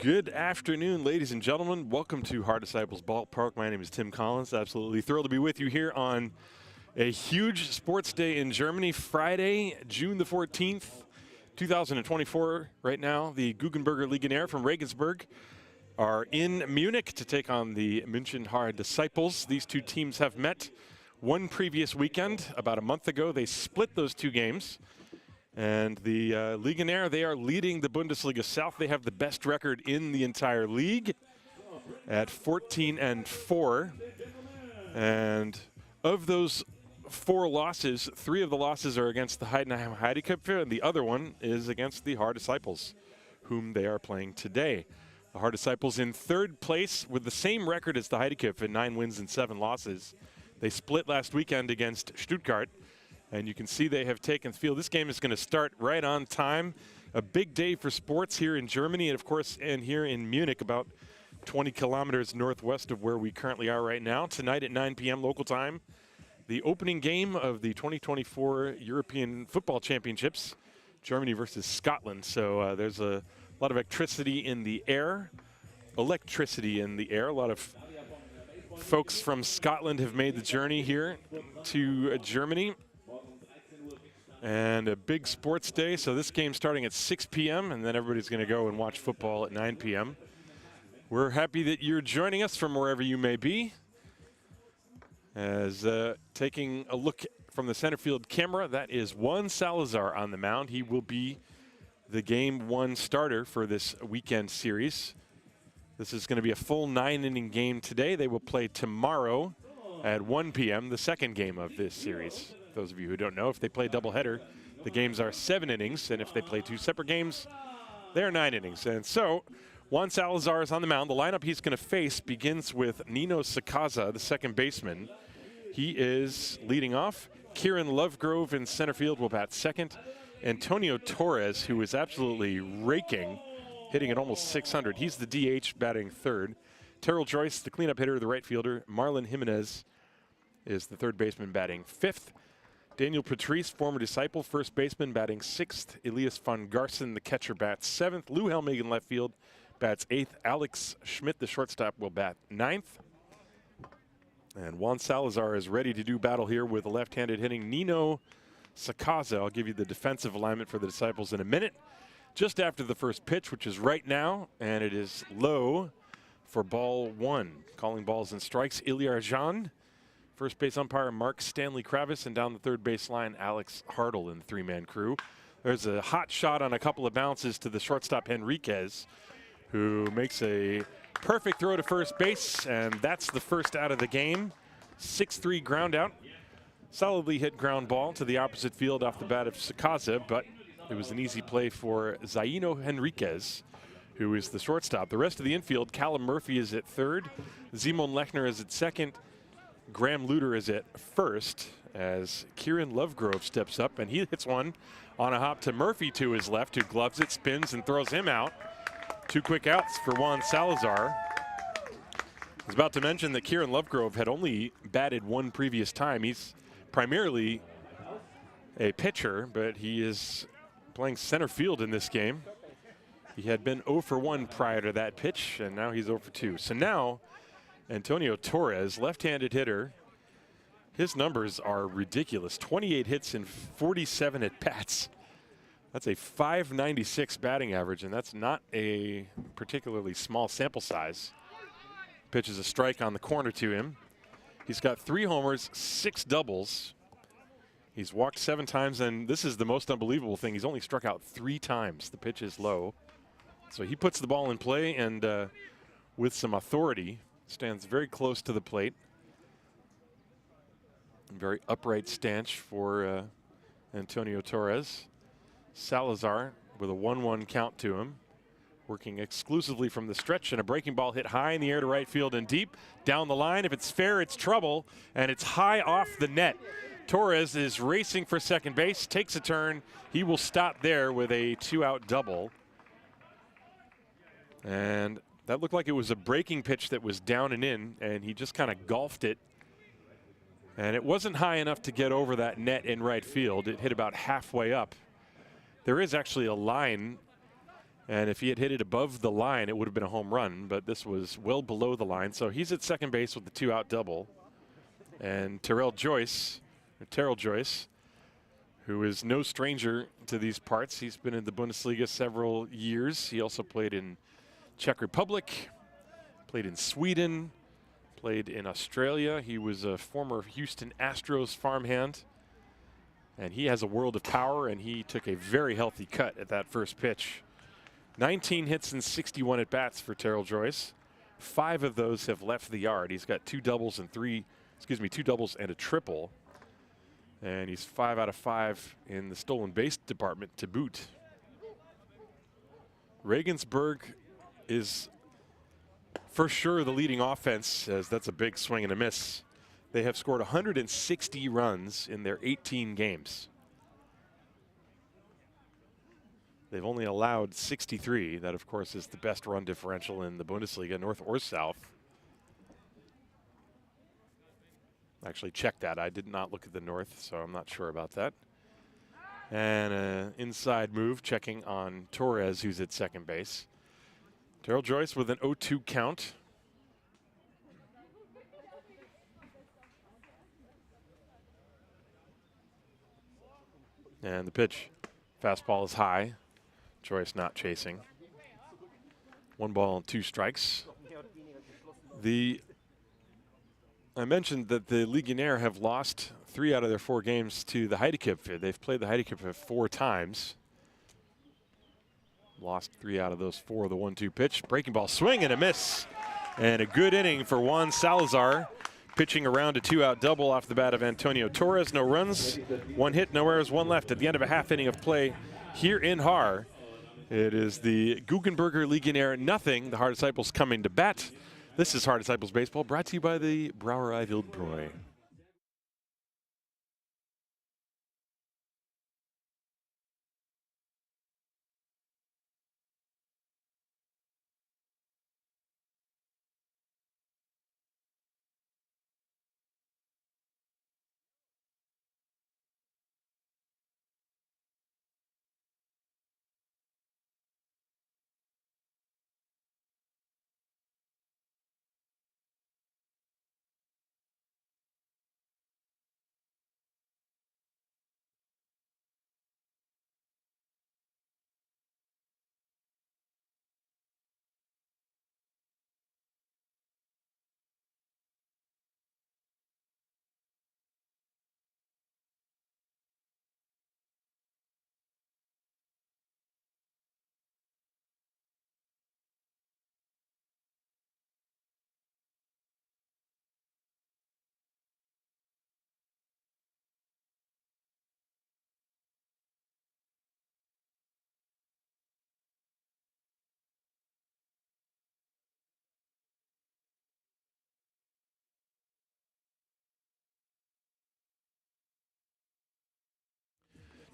Good afternoon, ladies and gentlemen. Welcome to Haar Disciples Ballpark. My name is Tim Collins. Absolutely thrilled to be with you here on a huge sports day in Germany. Friday, June the 14th, 2024. Right now, the Guggenberger Legionäre from Regensburg are in Munich to take on the München Haar Disciples. These two teams have met one previous weekend. About a month ago, they split those two games. And the Legionäre, they are leading the Bundesliga South. They have the best record in the entire league at 14-4. And of those 4 losses, 3 of the losses are against the Heidenheim Heideköpfe, and the other one is against the Haar Disciples, whom they are playing today. The Haar Disciples in 3rd place with the same record as the Heideköpfe, 9 wins and 7 losses. They split last weekend against Stuttgart. And you can see they have taken the field. This game is going to start right on time. A big day for sports here in Germany, and of course, and here in Munich, about 20 kilometers northwest of where we currently are right now. Tonight at 9 p.m. local time, the opening game of the 2024 European Football Championships, Germany versus Scotland. So there's a lot of electricity in the air. A lot of folks from Scotland have made the journey here to Germany. And a big sports day, so this game starting at 6 p.m., and then everybody's going to go and watch football at 9 p.m. We're happy that you're joining us from wherever you may be. As taking a look from the center field camera, that is Juan Salazar on the mound. He will be the Game 1 starter for this weekend series. This is going to be a full 9-inning game today. They will play tomorrow at 1 p.m., the second game of this series. Those of you who don't know, if they play a doubleheader, the games are 7 innings, and if they play 2 separate games, they're 9 innings. And so Juan Salazar is on the mound. The lineup he's going to face begins with Nino Sakaza, the second baseman. He is leading off. Kieran Lovegrove in center field will bat second. Antonio Torres, who is absolutely raking, hitting at almost 600. He's the DH batting third. Terrell Joyce, the cleanup hitter, the right fielder. Marlon Jimenez is the third baseman batting fifth. Daniel Patrice, former disciple, first baseman, batting 6th. Elias von Garson, the catcher, bats 7th. Lou Helmig in left field bats 8th. Alex Schmidt, the shortstop, will bat 9th. And Juan Salazar is ready to do battle here with a left-handed hitting Nino Sakaza. I'll give you the defensive alignment for the Disciples in a minute. Just after the first pitch, which is right now, and it is low for ball 1. Calling balls and strikes, Ilyar Jean. First base umpire Mark Stanley Kravis, and down the third base line, Alex Hartle in the 3-man crew. There's a hot shot on a couple of bounces to the shortstop Henriquez, who makes a perfect throw to first base, and that's the first out of the game. 6-3 ground out. Solidly hit ground ball to the opposite field off the bat of Sakaza, but it was an easy play for Zaino Henriquez, who is the shortstop. The rest of the infield, Callum Murphy is at third, Simon Lechner is at second, Graham Luter is at first as Kieran Lovegrove steps up, and he hits one on a hop to Murphy to his left, who gloves it, spins, and throws him out. 2 quick outs for Juan Salazar. I was about to mention that Kieran Lovegrove had only batted 1 previous time. He's primarily a pitcher, but he is playing center field in this game. He had been 0 for 1 prior to that pitch, and now he's 0 for 2. So now Antonio Torres, left-handed hitter, his numbers are ridiculous. 28 hits and 47 at-bats. That's a .596 batting average, and that's not a particularly small sample size. Pitches a strike on the corner to him. He's got 3 homers, 6 doubles. He's walked 7 times, and this is the most unbelievable thing. He's only struck out 3 times. The pitch is low. So he puts the ball in play, and with some authority, stands very close to the plate. Very upright stance for Antonio Torres. Salazar with a 1-1 count to him. Working exclusively from the stretch, and a breaking ball hit high in the air to right field and deep. Down the line, if it's fair, it's trouble, and it's high off the net. Torres is racing for second base, takes a turn. He will stop there with a 2-out double. And that looked like it was a breaking pitch that was down and in, and he just kind of golfed it. And it wasn't high enough to get over that net in right field. It hit about halfway up. There is actually a line And if he had hit it above the line, it would have been a home run, but this was well below the line. So he's at second base with the 2-out double. And Terrell Joyce, who is no stranger to these parts. He's been in the Bundesliga several years. He also played in Czech Republic, played in Sweden, played in Australia. He was a former Houston Astros farmhand. And he has a world of power, and he took a very healthy cut at that first pitch. 19 hits and 61 at-bats for Terrell Joyce. 5 of those have left the yard. He's got 2 doubles and 2 doubles and a triple. And he's 5 out of 5 in the stolen base department to boot. Regensburg is for sure the leading offense, as that's a big swing and a miss. They have scored 160 runs in their 18 games. They've only allowed 63. That, of course, is the best run differential in the Bundesliga, north or south. Actually checked that. I did not look at the north, so I'm not sure about that. And an inside move, checking on Torres, who's at second base. Terrell Joyce with an 0-2 count. And the pitch. Fastball is high. Joyce not chasing. 1 ball and 2 strikes. I mentioned that the Legionäre have lost 3 out of their 4 games to the Heidekipfer. They've played the Heidekipfer 4 times. Lost 3 out of those 4. The 1-2 pitch. Breaking ball swing and a miss. And a good inning for Juan Salazar. Pitching around a 2-out double off the bat of Antonio Torres. No runs, 1 hit, no errors, 1 left at the end of a half inning of play here in Haar. It is the Guggenberger Legionäre nothing. The Haar Disciples coming to bat. This is Haar Disciples Baseball, brought to you by the Brauerei Wildbräu.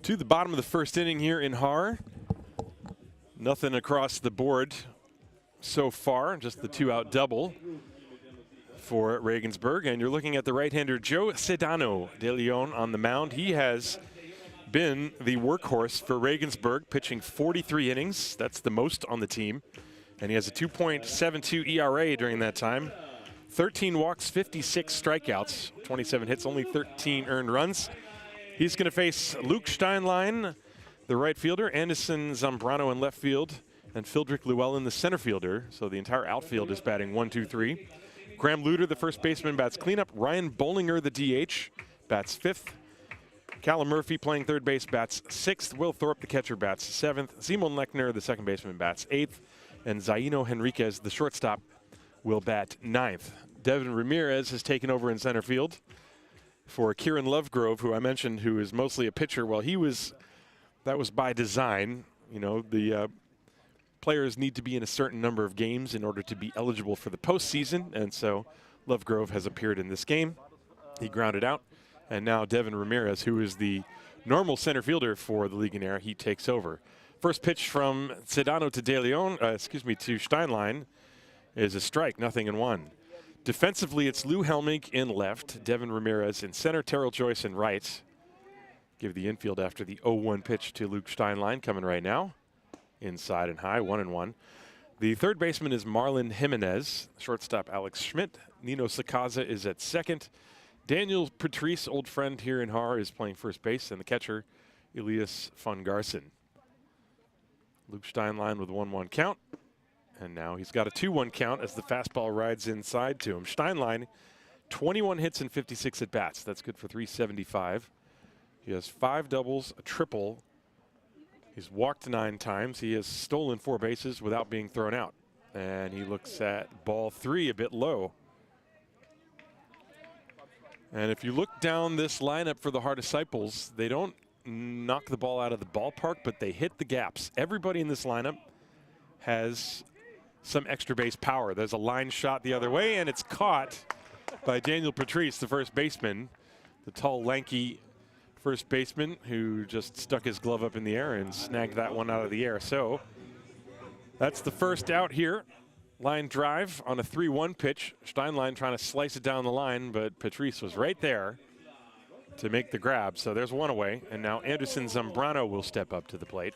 To the bottom of the first inning here in Haar. Nothing across the board so far, just the 2-out double for Regensburg. And you're looking at the right-hander Joe Sedano de Leon on the mound. He has been the workhorse for Regensburg, pitching 43 innings. That's the most on the team. And he has a 2.72 ERA during that time. 13 walks, 56 strikeouts, 27 hits, only 13 earned runs. He's going to face Luke Steinlein, the right fielder, Anderson Zambrano in left field, and Fildrick Llewellyn, the center fielder. So the entire outfield is batting 1, 2, 3. Graham Luter, the first baseman, bats cleanup. Ryan Bollinger, the DH, bats 5th. Callum Murphy playing third base, bats 6th. Will Thorpe, the catcher, bats 7th. Simon Lechner, the second baseman, bats 8th. And Zaino Henriquez, the shortstop, will bat 9th. Devin Ramirez has taken over in center field for Kieran Lovegrove, who I mentioned, who is mostly a pitcher. Well, that was by design. You know, the players need to be in a certain number of games in order to be eligible for the postseason, and so Lovegrove has appeared in this game. He grounded out, and now Devin Ramirez, who is the normal center fielder for the Legionäre, he takes over. First pitch from Sedano to De Leon, to Steinlein, is a strike, 0-1. Defensively, it's Lou Helmig in left, Devin Ramirez in center, Terrell Joyce in right. Give the infield after the 0-1 pitch to Luke Steinlein, coming right now. inside and high, 1-1. The third baseman is Marlon Jimenez. Shortstop Alex Schmidt. Nino Sakaza is at second. Daniel Patrice, old friend here in Haar, is playing first base, and the catcher, Elias von Garson. Luke Steinlein with a 1-1 count. And now he's got a 2-1 count as the fastball rides inside to him. Steinlein, 21 hits and 56 at-bats. That's good for 375. He has 5 doubles, a triple. He's walked 9 times. He has stolen 4 bases without being thrown out. And he looks at ball 3 a bit low. And if you look down this lineup for the Haar Disciples, they don't knock the ball out of the ballpark, but they hit the gaps. Everybody in this lineup has some extra base power. There's a line shot the other way, and it's caught by Daniel Patrice, the first baseman, the tall, lanky first baseman who just stuck his glove up in the air and snagged that one out of the air. So that's the first out here. Line drive on a 3-1 pitch. Steinlein trying to slice it down the line, but Patrice was right there to make the grab. So there's one away, and now Anderson Zambrano will step up to the plate.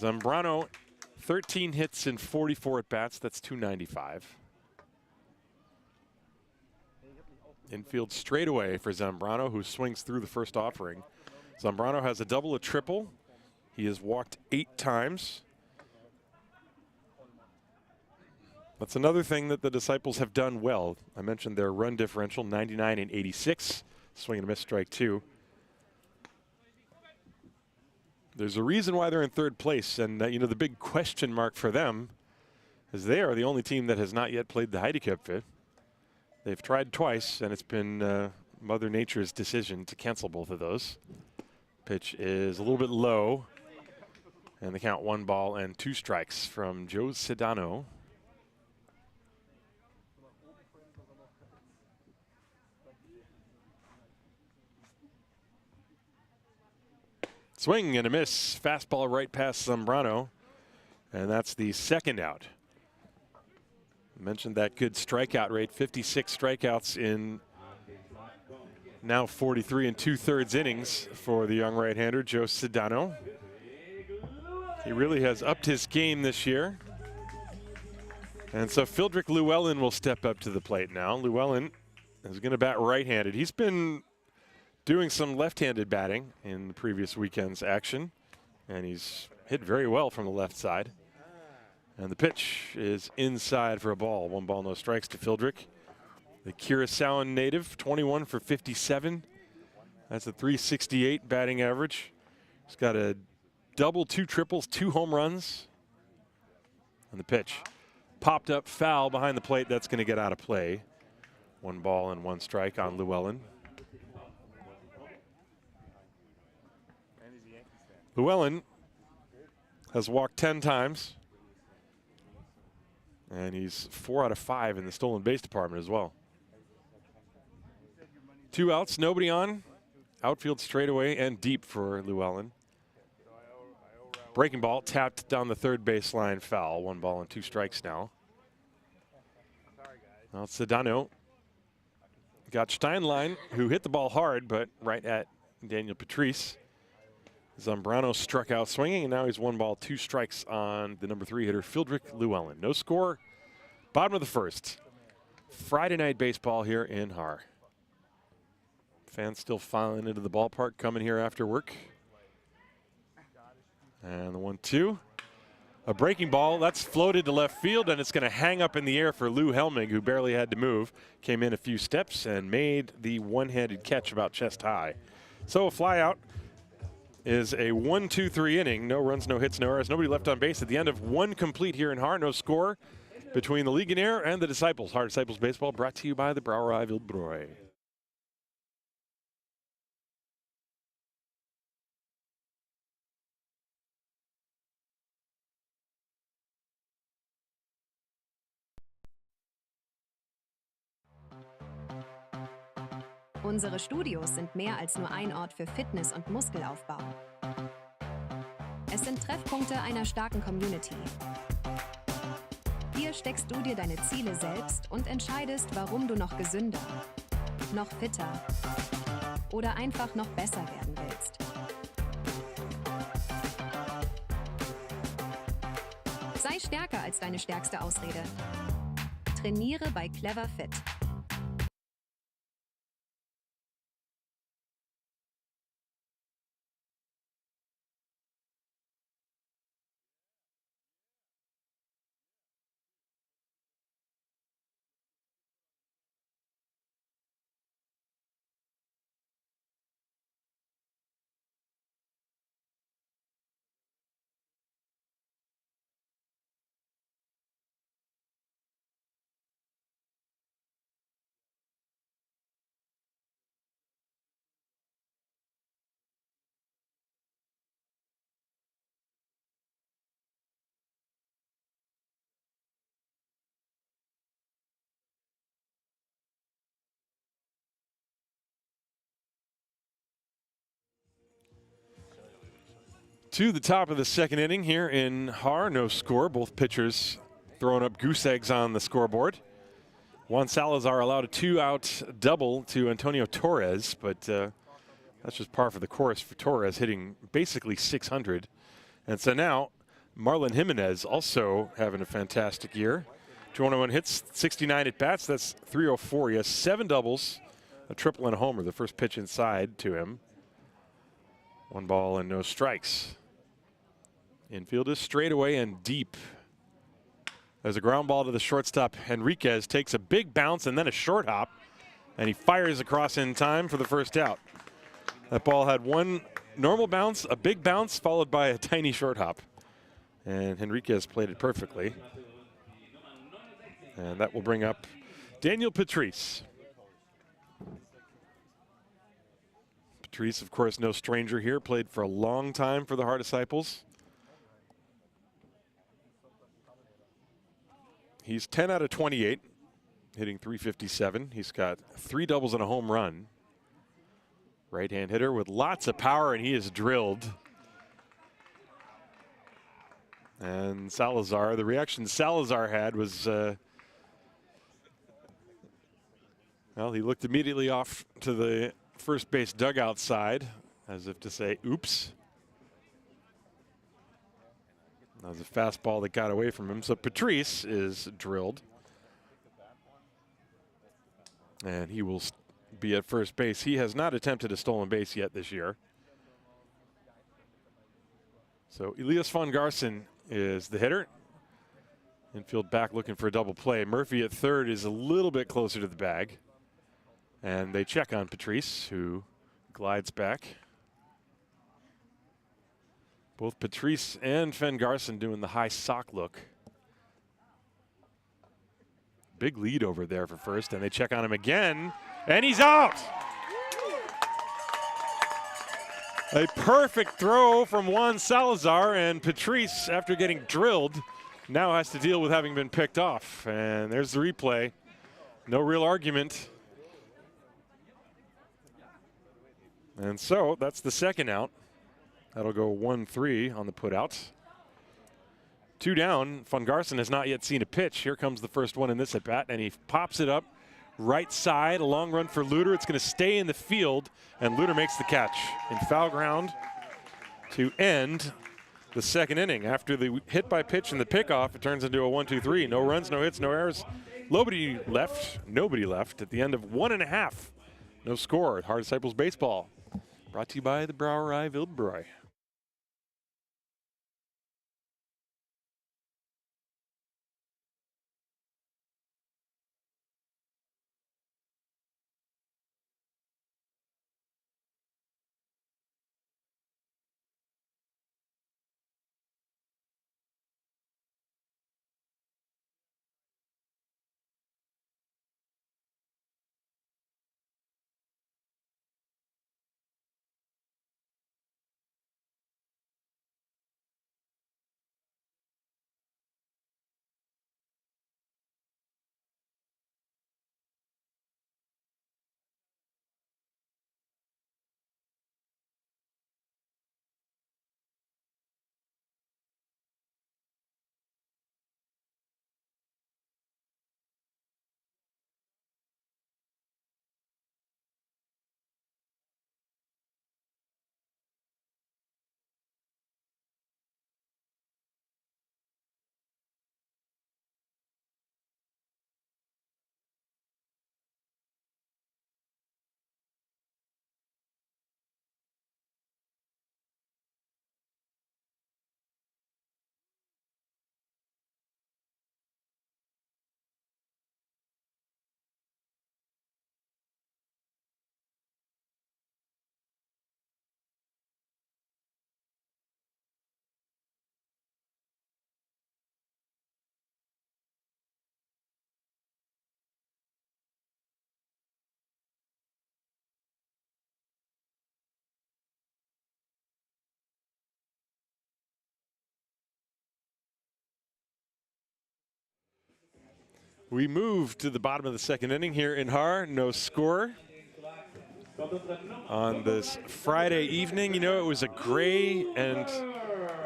Zambrano, 13 hits and 44 at-bats. That's 295. Infield straightaway for Zambrano, who swings through the first offering. Zambrano has a double, a triple. He has walked 8 times. That's another thing that the Disciples have done well. I mentioned their run differential, 99 and 86. Swing and a miss, strike 2. There's a reason why they're in third place, and you know, the big question mark for them is they are the only team that has not yet played the Heidi Cup. They've tried twice, and it's been Mother Nature's decision to cancel both of those. Pitch is a little bit low, and the count 1 ball and 2 strikes from Joe Sedano. Swing and a miss. Fastball right past Zambrano. And that's the second out. I mentioned that good strikeout rate. 56 strikeouts in now 43 2/3 innings for the young right-hander, Joe Sedano. He really has upped his game this year. And so Fildrik Llewellyn will step up to the plate now. Llewellyn is going to bat right-handed. He's been doing some left-handed batting in the previous weekend's action, and he's hit very well from the left side. And the pitch is inside for a ball. 1 ball, no strikes to Fildrik. The Curaçaoan native, 21 for 57. That's a 368 batting average. He's got a double, 2 triples, 2 home runs. And the pitch popped up foul behind the plate. That's going to get out of play. 1 ball and 1 strike on Llewellyn. Llewellyn has walked 10 times, and he's 4 out of 5 in the stolen base department as well. 2 outs, nobody on. Outfield straightaway and deep for Llewellyn. Breaking ball tapped down the third baseline, foul. 1 ball and 2 strikes now. Well, Sedano got Steinlein, who hit the ball hard, but right at Daniel Patrice. Zambrano struck out swinging, and now he's 1 ball, 2 strikes on the number 3 hitter, Fildrik Llewellyn. No score, bottom of the first. Friday night baseball here in Haar. Fans still filing into the ballpark, coming here after work. And the 1-2. A breaking ball, that's floated to left field, and it's going to hang up in the air for Lou Helming, who barely had to move. Came in a few steps and made the one-handed catch about chest high. So a fly out is a 1-2-3 inning. No runs, no hits, no errors. Nobody left on base at the end of 1 complete here in Haar. No score between the Legionäre and the Disciples. Haar Disciples Baseball brought to you by the Brauerei Wildbräu. Unsere Studios sind mehr als nur ein Ort für Fitness und Muskelaufbau. Es sind Treffpunkte einer starken Community. Hier steckst du dir deine Ziele selbst und entscheidest, warum du noch gesünder, noch fitter oder einfach noch besser werden willst. Sei stärker als deine stärkste Ausrede. Trainiere bei Clever Fit. To the top of the second inning here in Haar, no score. Both pitchers throwing up goose eggs on the scoreboard. Juan Salazar allowed a 2-out double to Antonio Torres, but that's just par for the course for Torres, hitting basically 600. And so now Marlon Jimenez also having a fantastic year. 201 hits, 69 at bats. That's 304. He has 7 doubles, a triple and a homer. The first pitch inside to him. 1 ball and no strikes. Infield is straight away and deep. There's a ground ball to the shortstop. Henriquez takes a big bounce and then a short hop, and he fires across in time for the first out. That ball had 1 normal bounce, a big bounce, followed by a tiny short hop. And Henriquez played it perfectly. And that will bring up Daniel Patrice. Patrice, of course, no stranger here, played for a long time for the Haar Disciples. He's 10 out of 28, hitting .357. He's got 3 doubles and a home run. Right-hand hitter with lots of power, and he is drilled. And Salazar, the reaction Salazar had was, well, he looked immediately off to the first base dugout side, as if to say, oops. That was a fastball that got away from him. So Patrice is drilled. And he will be at first base. He has not attempted a stolen base yet this year. So Elias von Garson is the hitter. Infield back looking for a double play. Murphy at third is a little bit closer to the bag. And they check on Patrice, who glides back. Both Patrice and Van Garson doing the high sock look. Big lead over there for first, and they check on him again, and he's out. A perfect throw from Juan Salazar, and Patrice, after getting drilled, now has to deal with having been picked off. And there's the replay. No real argument. And so that's the second out. That'll go 1-3 on the putout. 2 down. Von Garson has not yet seen a pitch. Here comes the first one in this at bat, and he pops it up right side. A long run for Luter. It's going to stay in the field, and Luter makes the catch in foul ground to end the second inning. After the hit by pitch and the pickoff, it turns into a 1-2-3. No runs, no hits, no errors. Nobody left at the end of 1.5. No score at Haar Disciples Baseball. Brought to you by the Brauerei Wildbräu. We move to the bottom of the second inning here in Haar. No score on this Friday evening. You know, it was a gray and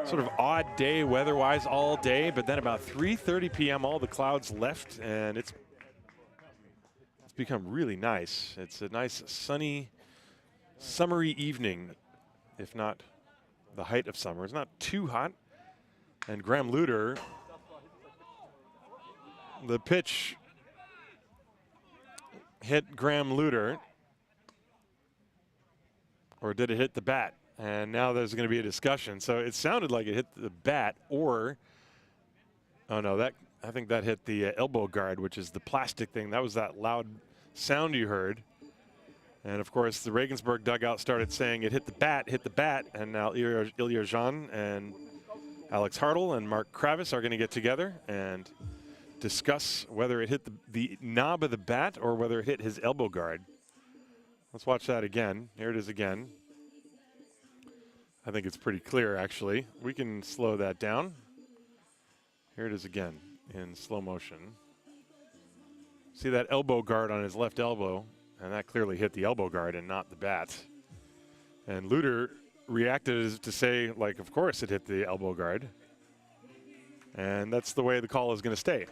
sort of odd day weather-wise all day, but then about 3:30 p.m. all the clouds left, and it's become really nice. It's a nice sunny, summery evening, if not the height of summer. It's not too hot. And Graham Luter, the pitch hit Graham Luter, or did it hit the bat? And now there's going to be a discussion. So it sounded like it hit the bat, or, oh no, I think that hit the elbow guard, which is the plastic thing. That was that loud sound you heard. And of course, the Regensburg dugout started saying it hit the bat, and now Ilya Jean and Alex Hartl and Mark Kravis are going to get together and discuss whether it hit the knob of the bat or whether it hit his elbow guard. Let's watch that again. Here it is again. I think it's pretty clear, actually. We can slow that down. Here it is again in slow motion. See that elbow guard on his left elbow, and that clearly hit the elbow guard and not the bat. And Luter reacted to say, like, of course it hit the elbow guard. And that's the way the call is going to stay.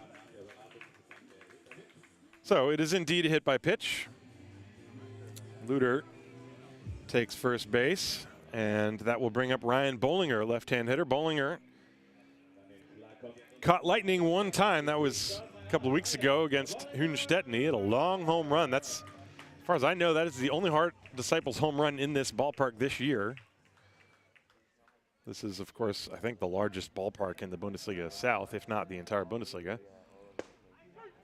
So it is indeed a hit by pitch. Luter takes first base, and that will bring up Ryan Bollinger, left-hand hitter. Bollinger caught lightning one time. That was a couple of weeks ago against Hunstetten. He hit a long home run. That's, as far as I know, that is the only Hart Disciples home run in this ballpark this year. This is, of course, I think the largest ballpark in the Bundesliga South, if not the entire Bundesliga.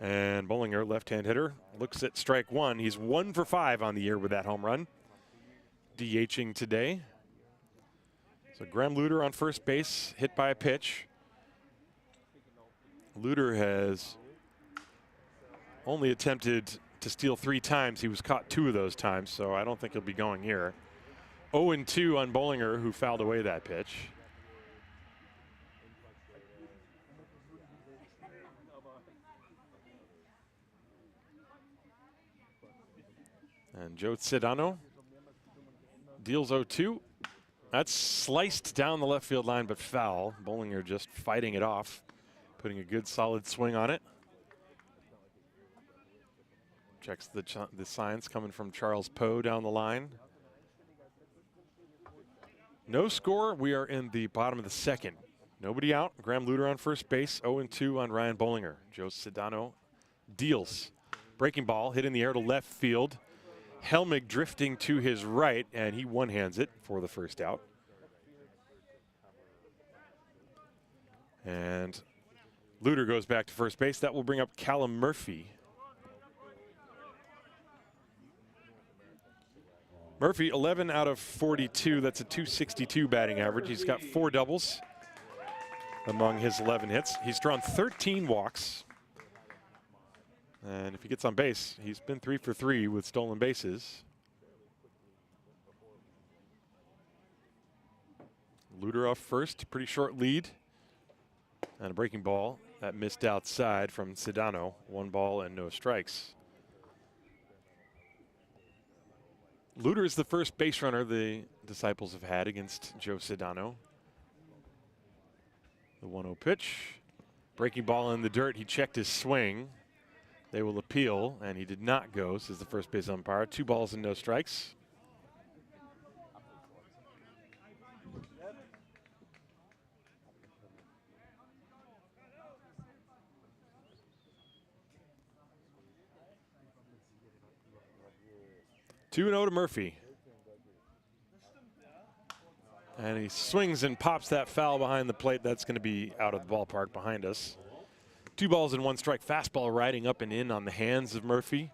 And Bollinger, left-hand hitter, looks at strike one. He's 1 for 5 on the year with that home run. DHing today. So Graham Luter on first base, hit by a pitch. Luter has only attempted to steal 3 times. He was caught 2 of those times, so I don't think he'll be going here. 0-2 on Bollinger, who fouled away that pitch. And Joe Sedano deals 0-2. That's sliced down the left field line, but foul. Bollinger just fighting it off, putting a good solid swing on it. Checks the signs coming from Charles Poe down the line. No score. We are in the bottom of the second. Nobody out. Graham Luter on first base. 0-2 on Ryan Bollinger. Joe Sedano deals. Breaking ball hit in the air to left field. Helmig drifting to his right, and he one-hands it for the first out. And Luter goes back to first base. That will bring up Callum Murphy. Murphy, 11 out of 42. That's a .262 batting average. He's got 4 doubles among his 11 hits. He's drawn 13 walks. And if he gets on base, he's been 3 for 3 with stolen bases. Luter off first, pretty short lead. And a breaking ball that missed outside from Sedano. 1 ball and no strikes. Luter is the first base runner the Disciples have had against Joe Sedano. The 1-0 pitch. Breaking ball in the dirt. He checked his swing. They will appeal, and he did not go, says the first base umpire. 2 balls and no strikes. Two 2-0 to Murphy. And he swings and pops that foul behind the plate. That's going to be out of the ballpark behind us. 2 balls and 1 strike. Fastball riding up and in on the hands of Murphy.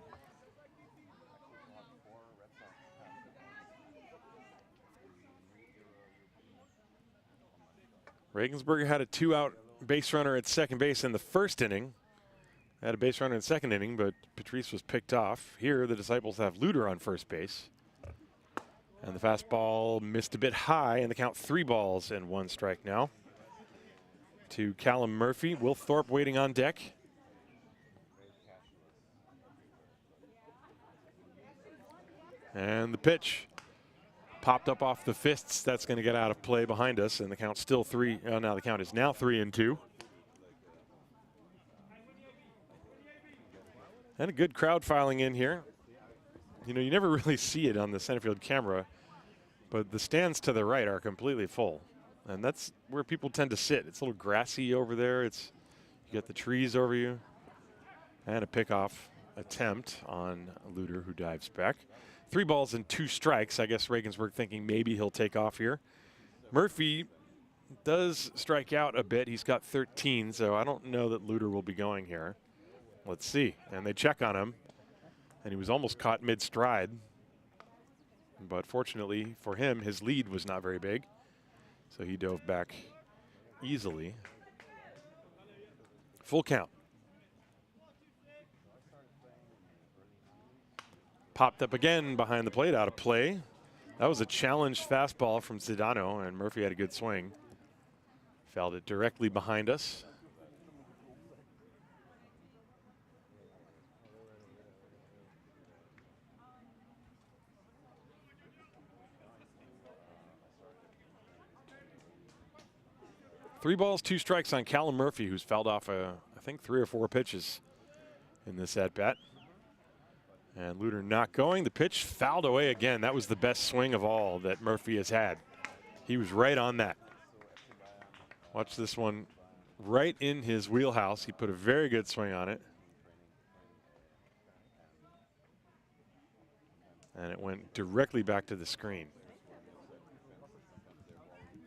Regensburg had a 2-out base runner at second base in the first inning. Had a base runner in the second inning, but Patrice was picked off. Here, the Disciples have Luter on first base. And the fastball missed a bit high, and the count 3 balls and 1 strike now to Callum Murphy. Will Thorpe waiting on deck. And the pitch popped up off the fists. That's going to get out of play behind us, and the count's still 3. Now the count is now 3-2. And a good crowd filing in here. You know, you never really see it on the center field camera, but the stands to the right are completely full. And that's where people tend to sit. It's a little grassy over there. You got the trees over you. And a pickoff attempt on Luter, who dives back. 3 balls and 2 strikes. I guess Regensburg thinking maybe he'll take off here. Murphy does strike out a bit. He's got 13, so I don't know that Luter will be going here. Let's see. And they check on him. And he was almost caught mid-stride. But fortunately for him, his lead was not very big. So he dove back easily. Full count. Popped up again behind the plate, out of play. That was a challenged fastball from Sedano, and Murphy had a good swing. Fouled it directly behind us. Three balls, 2 strikes on Callum Murphy, who's fouled off, I think, 3 or 4 pitches in this at-bat. And Luter not going. The pitch fouled away again. That was the best swing of all that Murphy has had. He was right on that. Watch this one right in his wheelhouse. He put a very good swing on it. And it went directly back to the screen.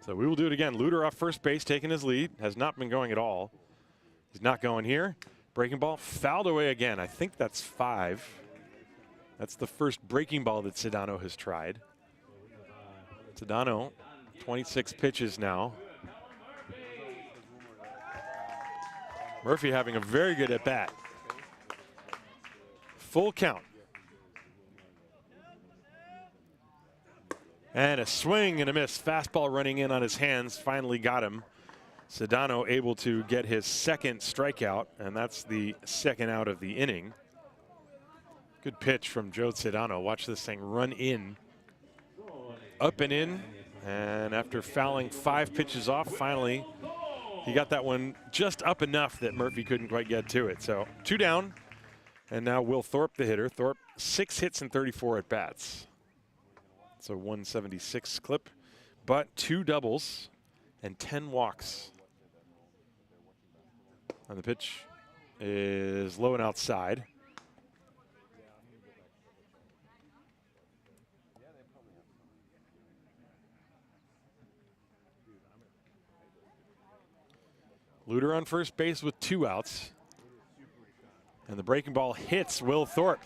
So we will do it again. Luter off first base, taking his lead. Has not been going at all. He's not going here. Breaking ball fouled away again. I think that's 5. That's the first breaking ball that Sedano has tried. Sedano, 26 pitches now. Murphy having a very good at bat. Full count. And a swing and a miss. Fastball running in on his hands. Finally got him. Sedano able to get his 2nd strikeout, and that's the 2nd out of the inning. Good pitch from Joe Sedano. Watch this thing run in. Up and in. And after fouling 5 pitches off, finally he got that one just up enough that Murphy couldn't quite get to it. So 2 down. And now Will Thorpe, the hitter. Thorpe, 6 hits and 34 at bats. It's a 176 clip, but 2 doubles and 10 walks. And the pitch is low and outside. Luter on first base with 2 outs. And the breaking ball hits Will Thorpe.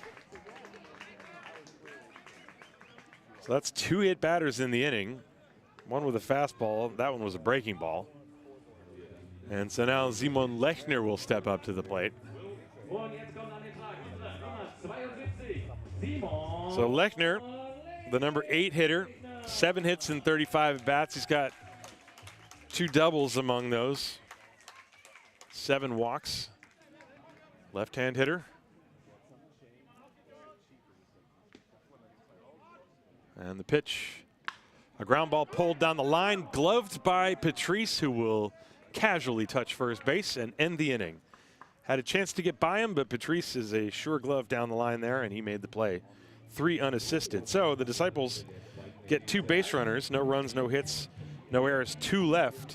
So that's 2 hit batters in the inning. One with a fastball. That one was a breaking ball. And so now Simon Lechner will step up to the plate. So Lechner, the number 8 hitter, 7 hits and 35 at bats. He's got 2 doubles among those. 7 walks. Left-hand hitter. And the pitch, a ground ball pulled down the line, gloved by Patrice, who will casually touch first base and end the inning. Had a chance to get by him, but Patrice is a sure glove down the line there, and he made the play. 3 unassisted. So the Disciples get 2 base runners, no runs, no hits, no errors, 2 left.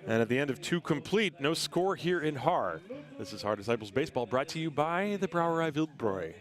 And at the end of 2 complete, no score here in Haar. This is Haar Disciples Baseball, brought to you by the Brauerei Wildbräu.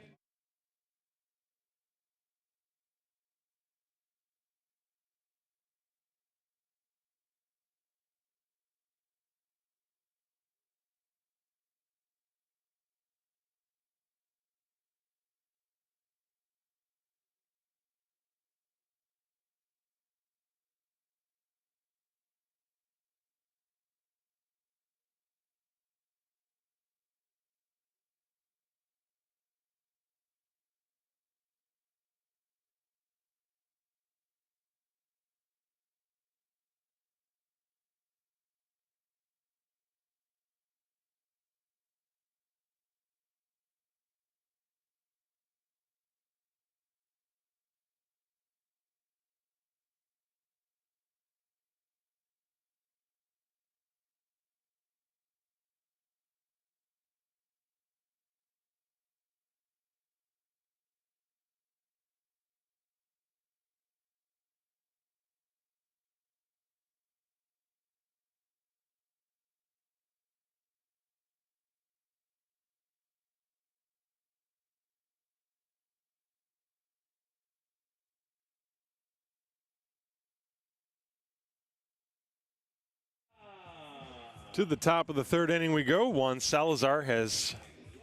To the top of the third inning we go. Juan Salazar has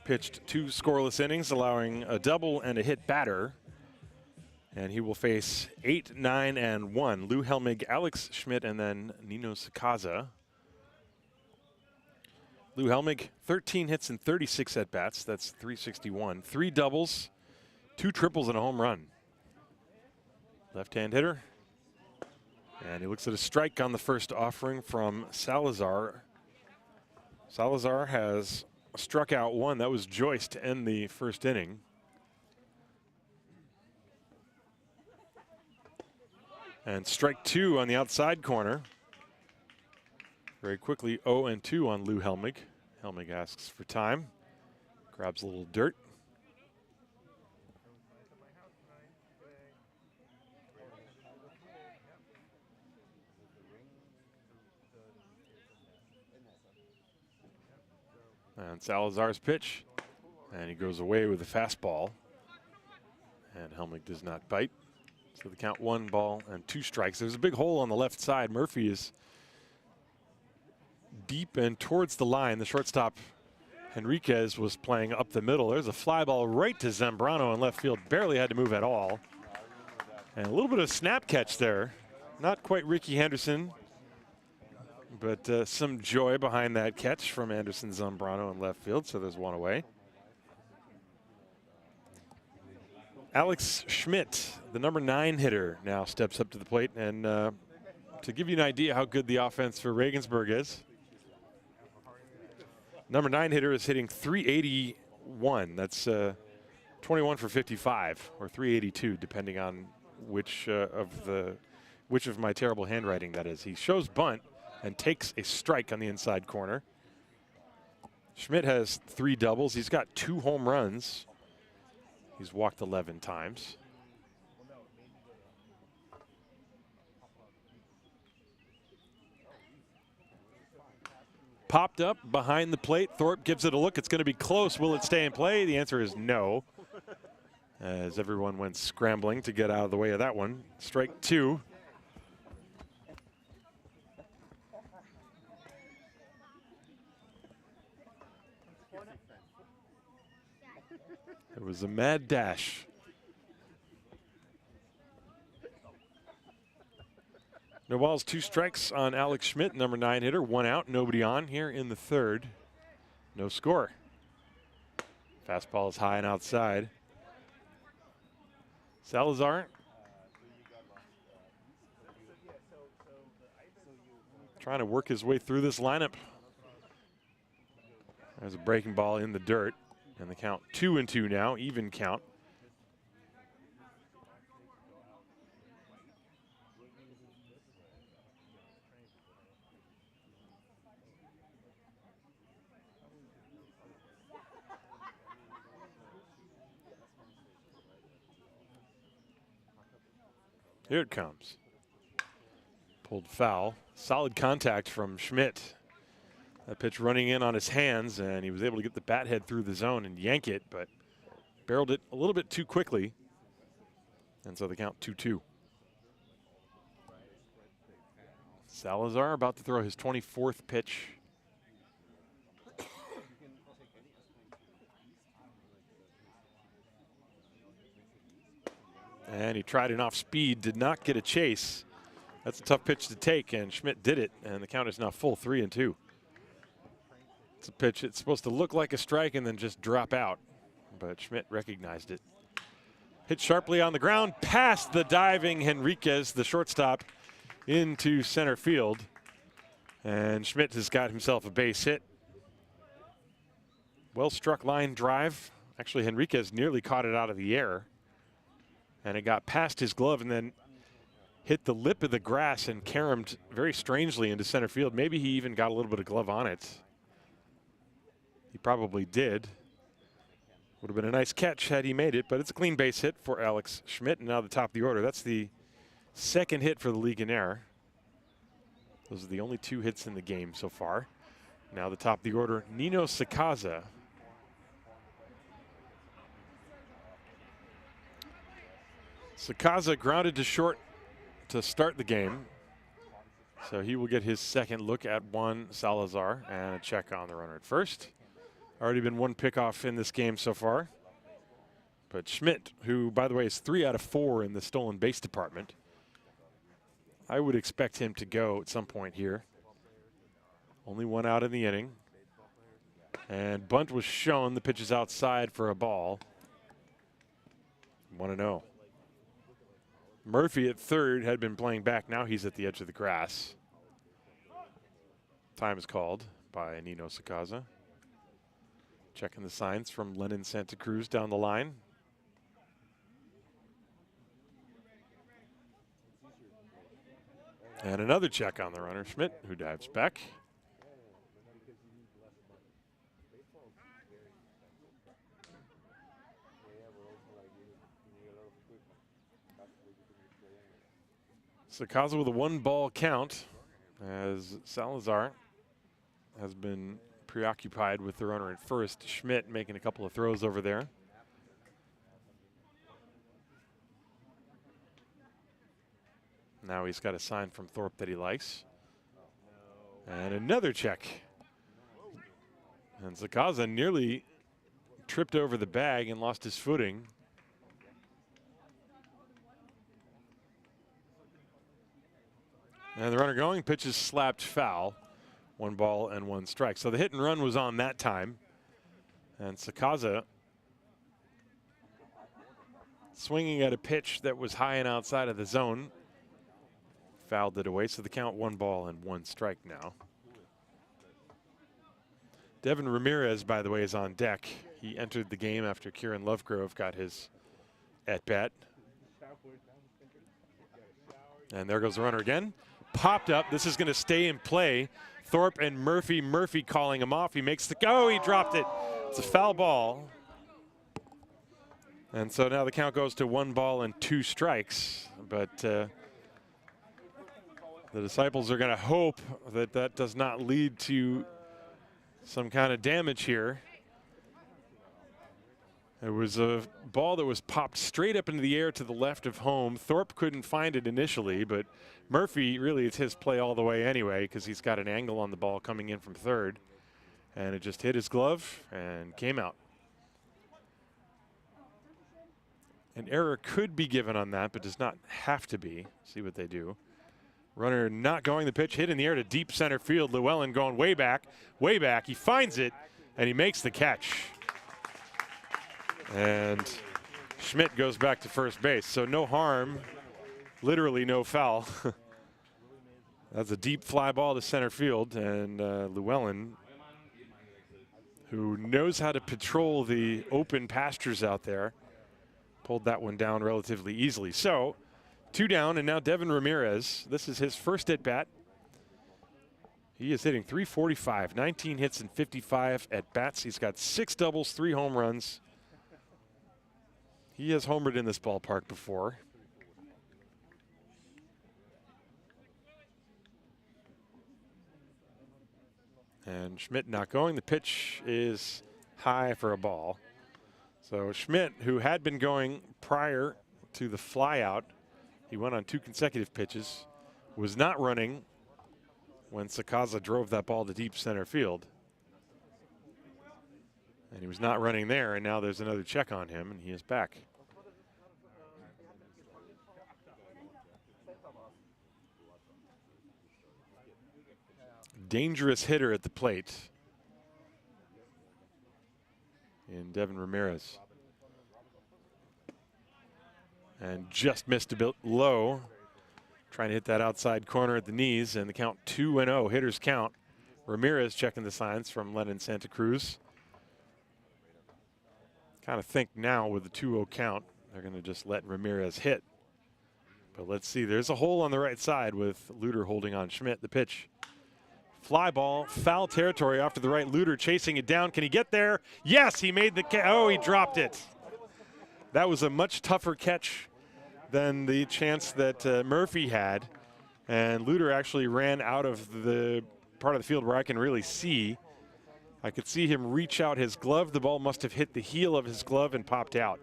pitched 2 scoreless innings, allowing a double and a hit batter. And he will face 8, 9, and 1. Lou Helmig, Alex Schmidt, and then Nino Sakaza. Lou Helmig, 13 hits and 36 at-bats. That's .361. 3 doubles, 2 triples, and a home run. Left-hand hitter. And he looks at a strike on the first offering from Salazar. Salazar has struck out 1. That was Joyce to end the first inning. And strike 2 on the outside corner. Very quickly 0-2 on Lou Helmig. Helmig asks for time. Grabs a little dirt. And Salazar's pitch. And he goes away with a fastball. And Helmig does not bite. So the count 1 ball and 2 strikes. There's a big hole on the left side. Murphy is deep and towards the line. The shortstop, Henriquez, was playing up the middle. There's a fly ball right to Zambrano in left field. Barely had to move at all. And a little bit of snap catch there. Not quite Ricky Henderson, but some joy behind that catch from Anderson Zambrano in left field. So there's 1 away. Alex Schmidt, the number 9 hitter, now steps up to the plate. And to give you an idea how good the offense for Regensburg is, number 9 hitter is hitting .381. That's 21 for 55, or .382, depending on which of my terrible handwriting that is. He shows bunt and takes a strike on the inside corner. Schmidt has 3 doubles. He's got 2 home runs. He's walked 11 times. Popped up behind the plate. Thorpe gives it a look. It's going to be close. Will it stay in play? The answer is no, as everyone went scrambling to get out of the way of that one. Strike 2. It was a mad dash. No balls, 2 strikes on Alex Schmidt, number 9 hitter. 1 out, nobody on here in the third. No score. Fastball is high and outside. Salazar trying to work his way through this lineup. There's a breaking ball in the dirt. And the count 2-2 now, even count. Here it comes. Pulled foul. Solid contact from Schmidt. That pitch running in on his hands, and he was able to get the bat head through the zone and yank it, but barreled it a little bit too quickly. And so the count 2-2. Salazar about to throw his 24th pitch. And he tried an off speed, did not get a chase. That's a tough pitch to take, and Schmidt did it, and the count is now full 3-2. It's a pitch it's supposed to look like a strike and then just drop out, but Schmidt recognized it. Hit sharply on the ground, past the diving Henriquez, the shortstop, into center field. And Schmidt has got himself a base hit. Well struck line drive. Actually, Henriquez nearly caught it out of the air. And it got past his glove and then hit the lip of the grass and caromed very strangely into center field. Maybe he even got a little bit of glove on it. He probably did. Would have been a nice catch had he made it, but it's a clean base hit for Alex Schmidt, and now the top of the order. That's the 2nd hit for the Legionnaire. Those are the only 2 hits in the game so far. Now the top of the order, Nino Sakaza. Sakaza grounded to short to start the game. So he will get his second look at Juan Salazar and a check on the runner at first. Already been one pickoff in this game so far. But Schmidt, who, by the way, is 3 out of 4 in the stolen base department, I would expect him to go at some point here. Only one out in the inning. And bunt was shown. The pitch is outside for a ball. 1-0. Murphy at third had been playing back. Now he's at the edge of the grass. Time is called by Nino Sakaza. Checking the signs from Lennon Santa Cruz down the line. And another check on the runner, Schmidt, who dives back. Sakaza with a 1-ball count as Salazar has been preoccupied with the runner at first. Schmidt making a couple of throws over there. Now he's got a sign from Thorpe that he likes. And another check. And Sakaza nearly tripped over the bag and lost his footing. And the runner going, pitch is slapped foul. 1 ball and 1 strike. So the hit and run was on that time. And Sakaza swinging at a pitch that was high and outside of the zone. Fouled it away, so the count 1 ball and 1 strike now. Devin Ramirez, by the way, is on deck. He entered the game after Kieran Lovegrove got his at-bat. And there goes the runner again. Popped up. This is going to stay in play. Thorpe and Murphy. Murphy calling him off. He makes the go. He dropped it. It's a foul ball. And so now the count goes to 1 ball and 2 strikes. But the Disciples are going to hope that that does not lead to some kind of damage here. It was a ball that was popped straight up into the air to the left of home. Thorpe couldn't find it initially, but Murphy, really it's his play all the way anyway because he's got an angle on the ball coming in from third. And it just hit his glove and came out. An error could be given on that, but does not have to be. See what they do. Runner not going, the pitch hit in the air to deep center field. Llewellyn going way back, way back. He finds it, and he makes the catch. And Schmidt goes back to first base. So no harm, literally no foul. That's a deep fly ball to center field, and Llewellyn, who knows how to patrol the open pastures out there, pulled that one down relatively easily. So 2 down, and now Devin Ramirez. This is his first at-bat. He is hitting .345, 19 hits and 55 at-bats. He's got 6 doubles, 3 home runs. He has homered in this ballpark before. And Schmidt not going. The pitch is high for a ball. So Schmidt, who had been going prior to the flyout, he went on 2 consecutive pitches, was not running when Sakaza drove that ball to deep center field. And he was not running there, and now there's another check on him, and he is back. Dangerous hitter at the plate in Devin Ramirez. And just missed a bit low. Trying to hit that outside corner at the knees, and the count 2-0. Hitters count. Ramirez checking the signs from Lennon Santa Cruz. Kind of think now with the 2-0 count, they're going to just let Ramirez hit. But let's see. There's a hole on the right side with Luter holding on Schmidt. The pitch. Fly ball, foul territory off to the right. Luter chasing it down. Can he get there? Yes, he made the catch. Oh, he dropped it. That was a much tougher catch than the chance that Murphy had. And Luter actually ran out of the part of the field where I can really see. I could see him reach out his glove. The ball must have hit the heel of his glove and popped out.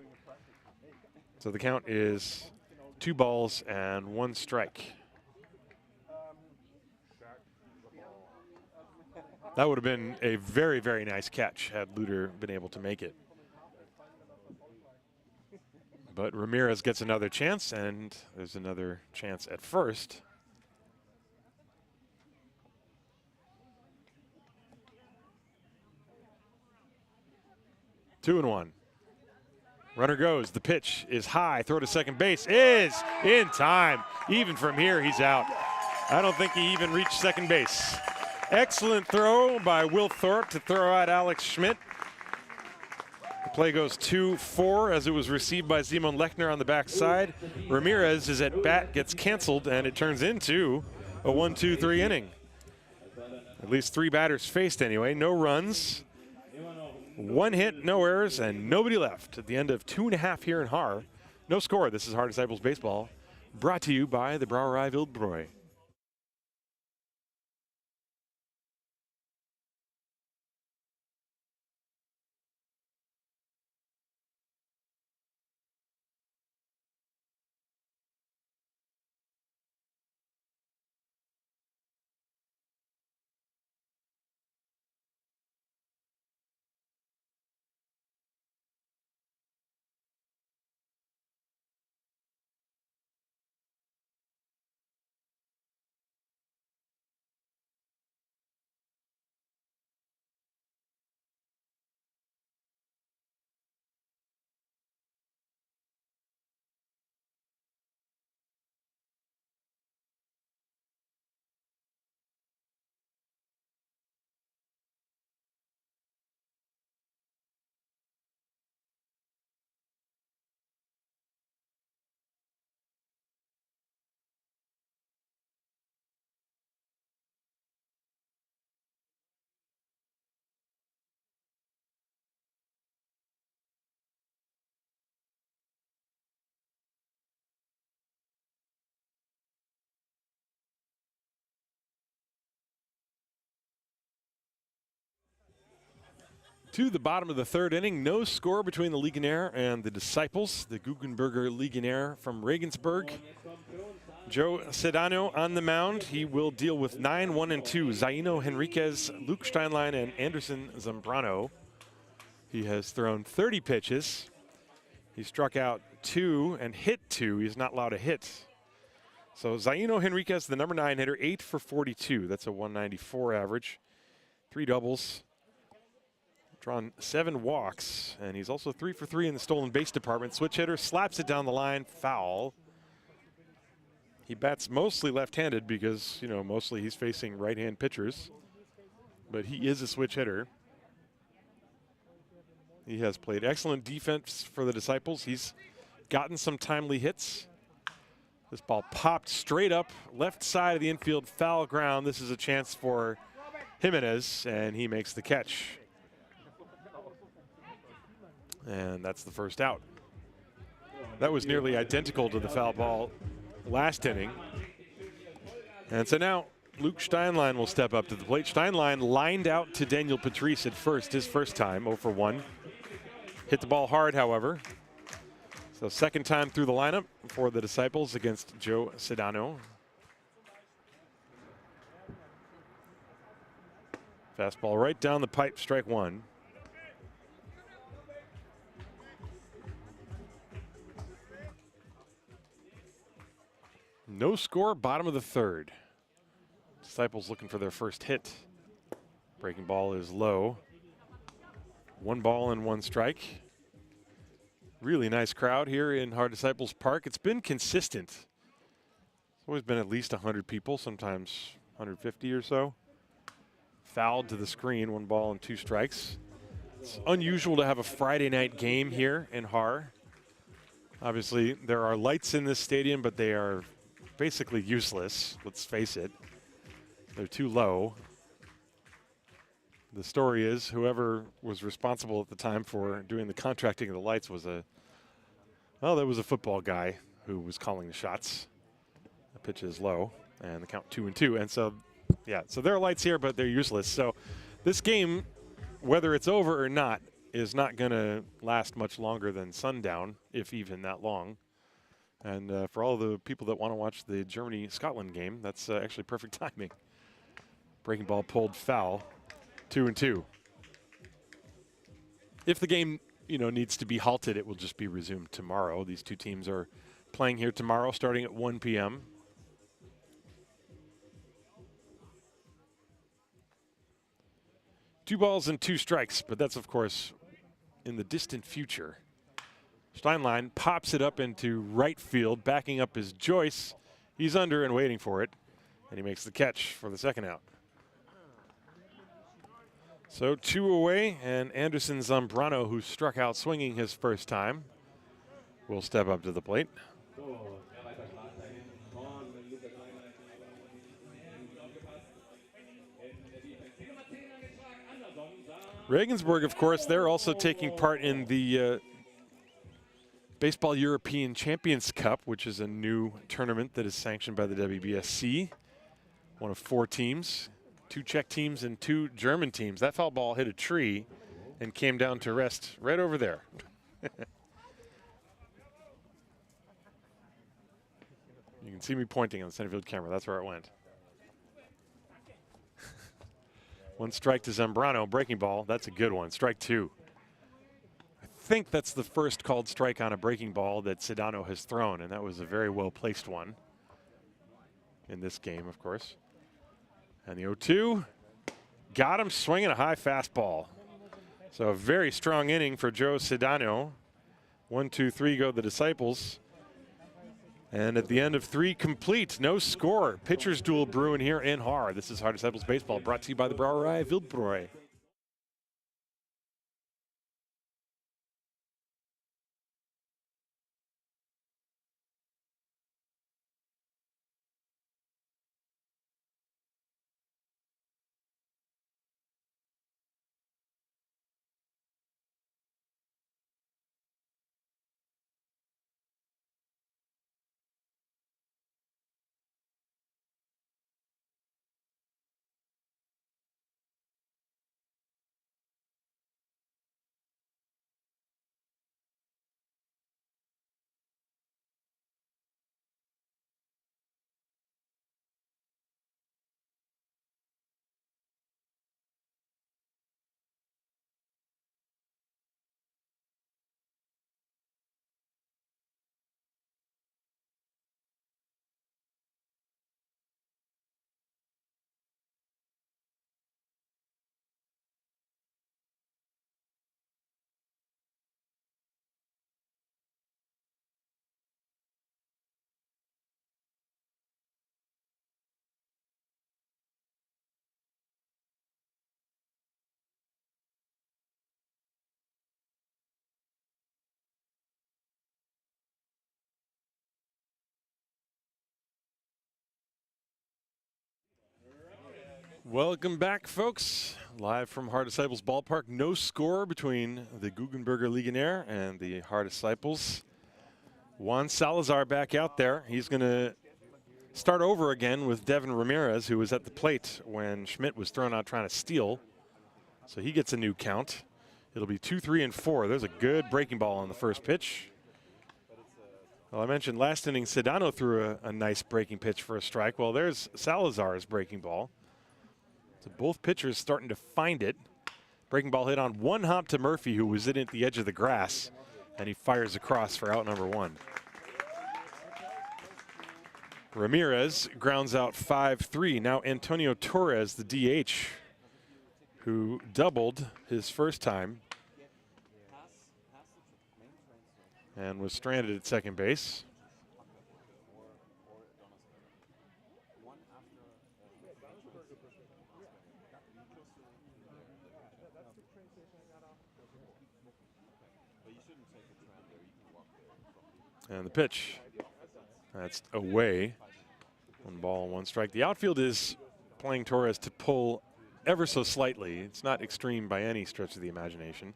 So the count is 2 balls and 1 strike. That would have been a very, very nice catch had Luder been able to make it. But Ramirez gets another chance, and there's another chance at first. Two and one. Runner goes. The pitch is high. Throw to second base is in time. Even from here, he's out. I don't think he even reached second base. Excellent throw by Will Thorpe to throw out Alex Schmidt. The play goes 2-4 as it was received by Simon Lechner on the backside. Ramirez is at bat, gets canceled, and it turns into a 1-2-3 inning. At least 3 batters faced anyway. No runs. 1 hit, no errors, and nobody left at the end of 2.5 here in Haar. No score. This is Haar Disciples Baseball, brought to you by the Brouwerij Wildbrooi. To the bottom of the 3rd inning, no score between the Legionäre and the Disciples. The Guggenberger Legionäre from Regensburg. Joe Sedano on the mound. He will deal with 9, 1, and 2. Zaino Henriquez, Luke Steinlein, and Anderson Zambrano. He has thrown 30 pitches. He struck out 2 and hit 2. He's not allowed to hit. So Zaino Henriquez, the number 9 hitter, 8 for 42. That's a 194 average. 3 doubles. Drawn 7 walks, and he's also 3 for 3 in the stolen base department. Switch hitter slaps it down the line, foul. He bats mostly left-handed because, you know, mostly he's facing right-hand pitchers, but he is a switch hitter. He has played excellent defense for the Disciples. He's gotten some timely hits. This ball popped straight up, left side of the infield, foul ground. This is a chance for Jimenez, and he makes the catch. And that's the first out. That was nearly identical to the foul ball last inning. And so now Luke Steinlein will step up to the plate. Steinlein lined out to Daniel Patrice at first, his first time, 0 for 1. Hit the ball hard, however. So second time through the lineup for the Disciples against Joe Sedano. Fastball right down the pipe, strike 1. No score, bottom of the 3rd. Disciples looking for their first hit. Breaking ball is low. 1 ball and 1 strike. Really nice crowd here in Haar Disciples Park. It's been consistent. It's always been at least 100 people, sometimes 150 or so. Fouled to the screen, 1 ball and 2 strikes. It's unusual to have a Friday night game here in Haar. Obviously, there are lights in this stadium, but they are basically useless, let's face it. They're too low. The story is whoever was responsible at the time for doing the contracting of the lights was there was a football guy who was calling the shots. The pitch is low, and the count 2-2. And so, yeah, so there are lights here, but they're useless. So this game, whether it's over or not, is not going to last much longer than sundown, if even that long. And for all the people that want to watch the Germany-Scotland game, that's actually perfect timing. Breaking ball pulled foul. 2-2. If the game, needs to be halted, it will just be resumed tomorrow. These two teams are playing here tomorrow, starting at 1 p.m. Two balls and two strikes, but that's, of course, in the distant future. Steinlein pops it up into right field, backing up his Joyce. He's under and waiting for it, and he makes the catch for the second out. So 2 away, and Anderson Zambrano, who struck out swinging his first time, will step up to the plate. Regensburg, of course, they're also taking part in the Baseball European Champions Cup, which is a new tournament that is sanctioned by the WBSC. One of 4 teams, 2 Czech teams and 2 German teams. That foul ball hit a tree and came down to rest right over there. You can see me pointing on the center field camera. That's where it went. 1 strike to Zambrano, breaking ball. That's a good one. Strike 2. I think that's the first called strike on a breaking ball that Sedano has thrown, and that was a very well-placed one in this game, of course. And the 0-2, got him swinging a high fastball. So a very strong inning for Joe Sedano. 1, 2, 3 go the Disciples. And at the end of 3 complete, no score. Pitchers duel brewing here in Haar. This is Haar Disciples Baseball, brought to you by the Brauerei Wildbräu. Welcome back, folks. Live from Haar Disciples Ballpark. No score between the Guggenberger Legionäre and the Haar Disciples. Juan Salazar back out there. He's going to start over again with Devin Ramirez, who was at the plate when Schmidt was thrown out trying to steal. So he gets a new count. It'll be 2, 3, and 4. There's a good breaking ball on the first pitch. Well, I mentioned last inning Sedano threw a nice breaking pitch for a strike. Well, there's Salazar's breaking ball. So both pitchers starting to find it. Breaking ball hit on 1 hop to Murphy, who was in at the edge of the grass, and he fires across for out number 1. Ramirez grounds out 5-3. Now Antonio Torres, the DH, who doubled his first time and was stranded at second base. And the pitch, that's away. 1 ball, 1 strike. The outfield is playing Torres to pull ever so slightly. It's not extreme by any stretch of the imagination.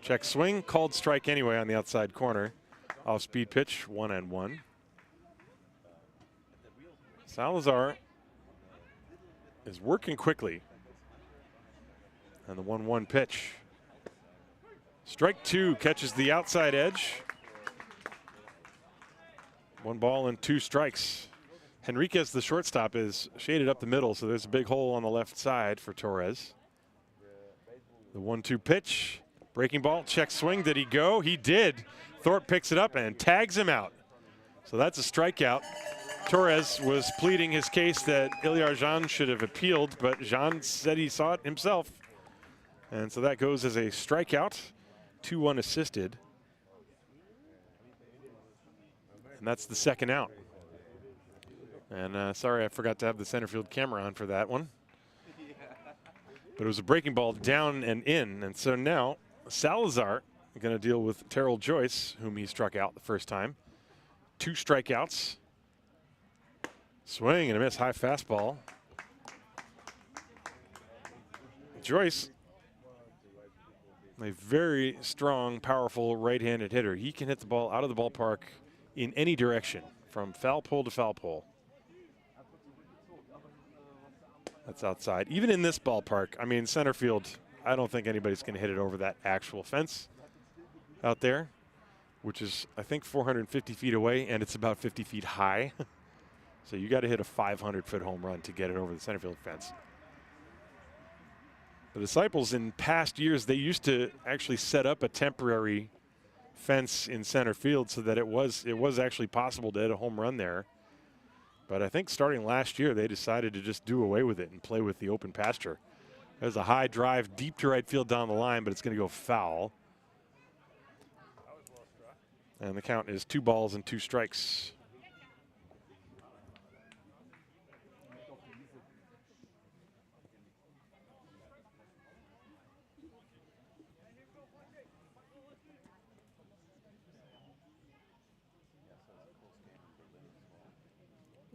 Check swing, called strike anyway on the outside corner. Off speed pitch, 1-1. Salazar is working quickly. And the 1-1 pitch. Strike 2 catches the outside edge. 1 ball and 2 strikes. Henriquez, the shortstop, is shaded up the middle, so there's a big hole on the left side for Torres. The 1-2 pitch. Breaking ball, check swing. Did he go? He did. Thorpe picks it up and tags him out. So that's a strikeout. Torres was pleading his case that Ilyar Jean should have appealed, but Jean said he saw it himself. And so that goes as a strikeout, 2-1 assisted. And that's the second out. And sorry, I forgot to have the center field camera on for that one. But it was a breaking ball down and in. And so now Salazar going to deal with Terrell Joyce, whom he struck out the first time. 2 strikeouts. Swing and a miss, high fastball. Joyce, a very strong, powerful right-handed hitter. He can hit the ball out of the ballpark in any direction, from foul pole to foul pole. That's outside. Even in this ballpark, I mean, center field, I don't think anybody's going to hit it over that actual fence out there, which is, I think, 450 feet away, and it's about 50 feet high. So you got to hit a 500-foot home run to get it over the center field fence. The Disciples in past years, they used to actually set up a temporary fence in center field so that it was actually possible to hit a home run there. But I think starting last year, they decided to just do away with it and play with the open pasture. There's a high drive deep to right field down the line, but it's going to go foul. And the count is 2 balls and 2 strikes.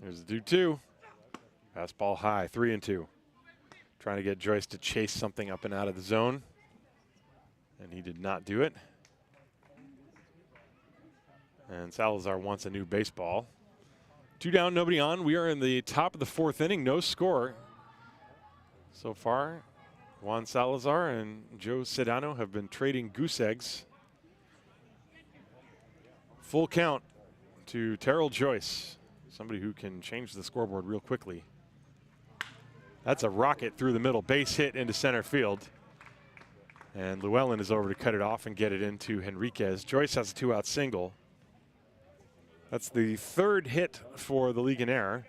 There's the 2-2. Fastball high, 3-2. Trying to get Joyce to chase something up and out of the zone. And he did not do it. And Salazar wants a new baseball. 2 down, nobody on. We are in the top of the 4th inning, no score. So far, Juan Salazar and Joe Sedano have been trading goose eggs. Full count to Terrell Joyce. Somebody who can change the scoreboard real quickly. That's a rocket through the middle, base hit into center field. And Llewellyn is over to cut it off and get it into Henriquez. Joyce has a 2-out single. That's the 3rd hit for the Legionnaire.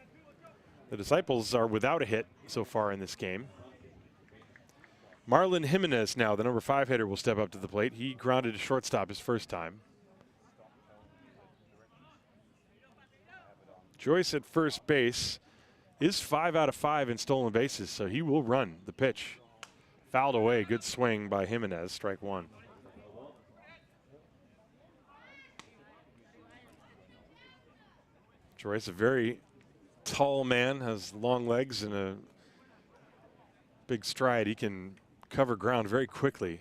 The Disciples are without a hit so far in this game. Marlon Jimenez now, the number 5 hitter, will step up to the plate. He grounded to shortstop his first time. Joyce at first base is 5 out of 5 in stolen bases, so he will run the pitch. Fouled away, good swing by Jimenez, strike 1. Joyce, a very tall man, has long legs and a big stride. He can cover ground very quickly.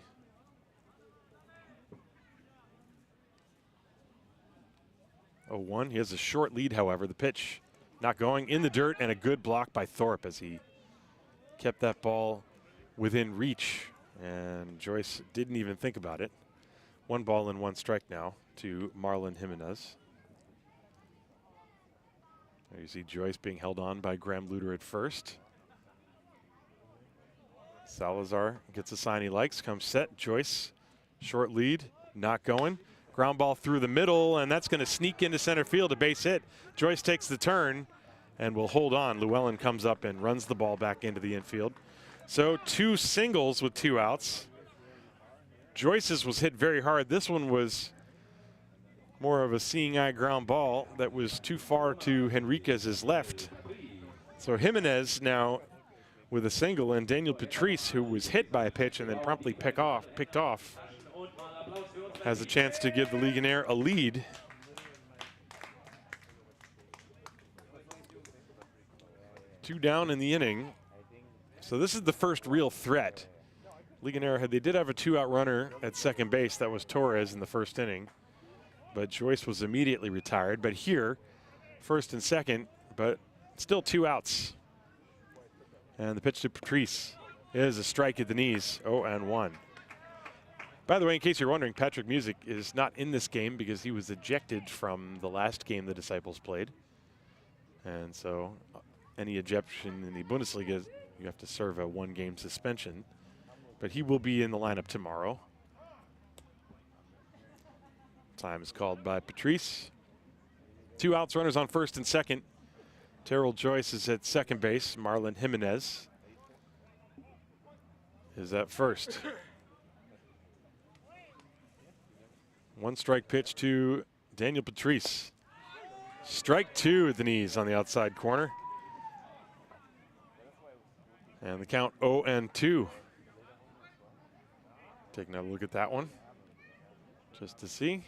Oh, 1. He has a short lead, however. The pitch not going in the dirt, and a good block by Thorpe as he kept that ball within reach. And Joyce didn't even think about it. 1 ball and 1 strike now to Marlon Jimenez. There you see Joyce being held on by Graham Luter at first. Salazar gets a sign he likes, comes set. Joyce, short lead, not going. Ground ball through the middle, and that's going to sneak into center field, a base hit. Joyce takes the turn and will hold on. Llewellyn comes up and runs the ball back into the infield. So 2 singles with 2 outs. Joyce's was hit very hard. This one was more of a seeing eye ground ball that was too far to Henriquez's left. So Jimenez now with a single, and Daniel Patrice, who was hit by a pitch and then promptly picked off, has a chance to give the Legionnaire a lead. Two down in the inning. So this is the first real threat. Legionnaire they did have a 2-out runner at second base. That was Torres in the first inning. But Joyce was immediately retired. But here, first and second, but still 2 outs. And the pitch to Patrice is a strike at the knees, 0-1. By the way, in case you're wondering, Patrick Music is not in this game because he was ejected from the last game the Disciples played. And so any ejection in the Bundesliga, you have to serve a 1-game suspension. but he will be in the lineup tomorrow. Time is called by Patrice. 2 outs, runners on first and second. Terrell Joyce is at second base. Marlon Jimenez is at first. 1 strike pitch to Daniel Patrice. Strike 2 at the knees on the outside corner. And the count 0-2. Taking a look at that one just to see.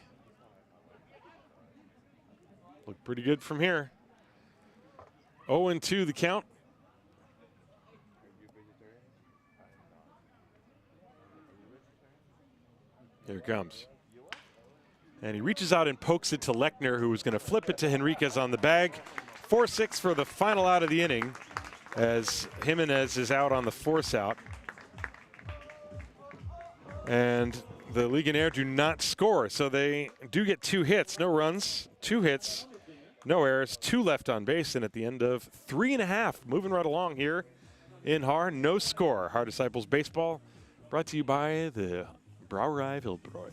Look pretty good from here. 0-2 the count. Here it comes. And he reaches out and pokes it to Lechner, who is going to flip it to Henriquez on the bag. 4-6 for the final out of the inning, as Jimenez is out on the force out. And the Legionnaire do not score, so they do get 2 hits, no runs, 2 hits, no errors, 2 left on base, and at the end of 3.5, moving right along here in Haar, no score. Haar Disciples Baseball, brought to you by the Brauerei Wildbräu.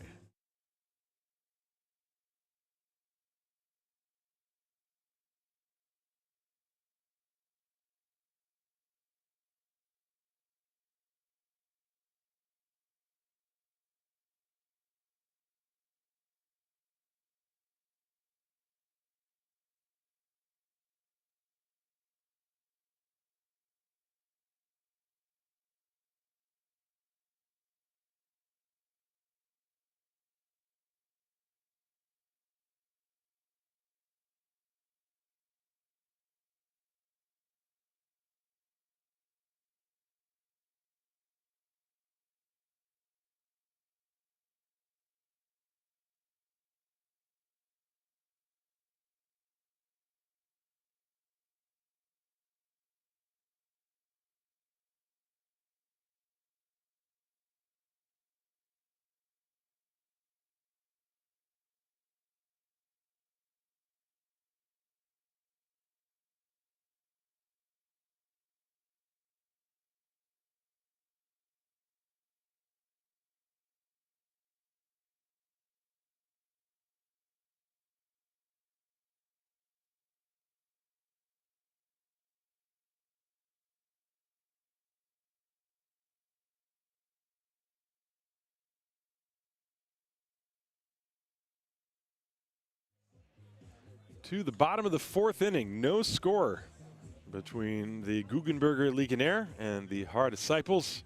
To the bottom of the 4th inning, no score between the Guggenberger Legionäre and the Haar Disciples.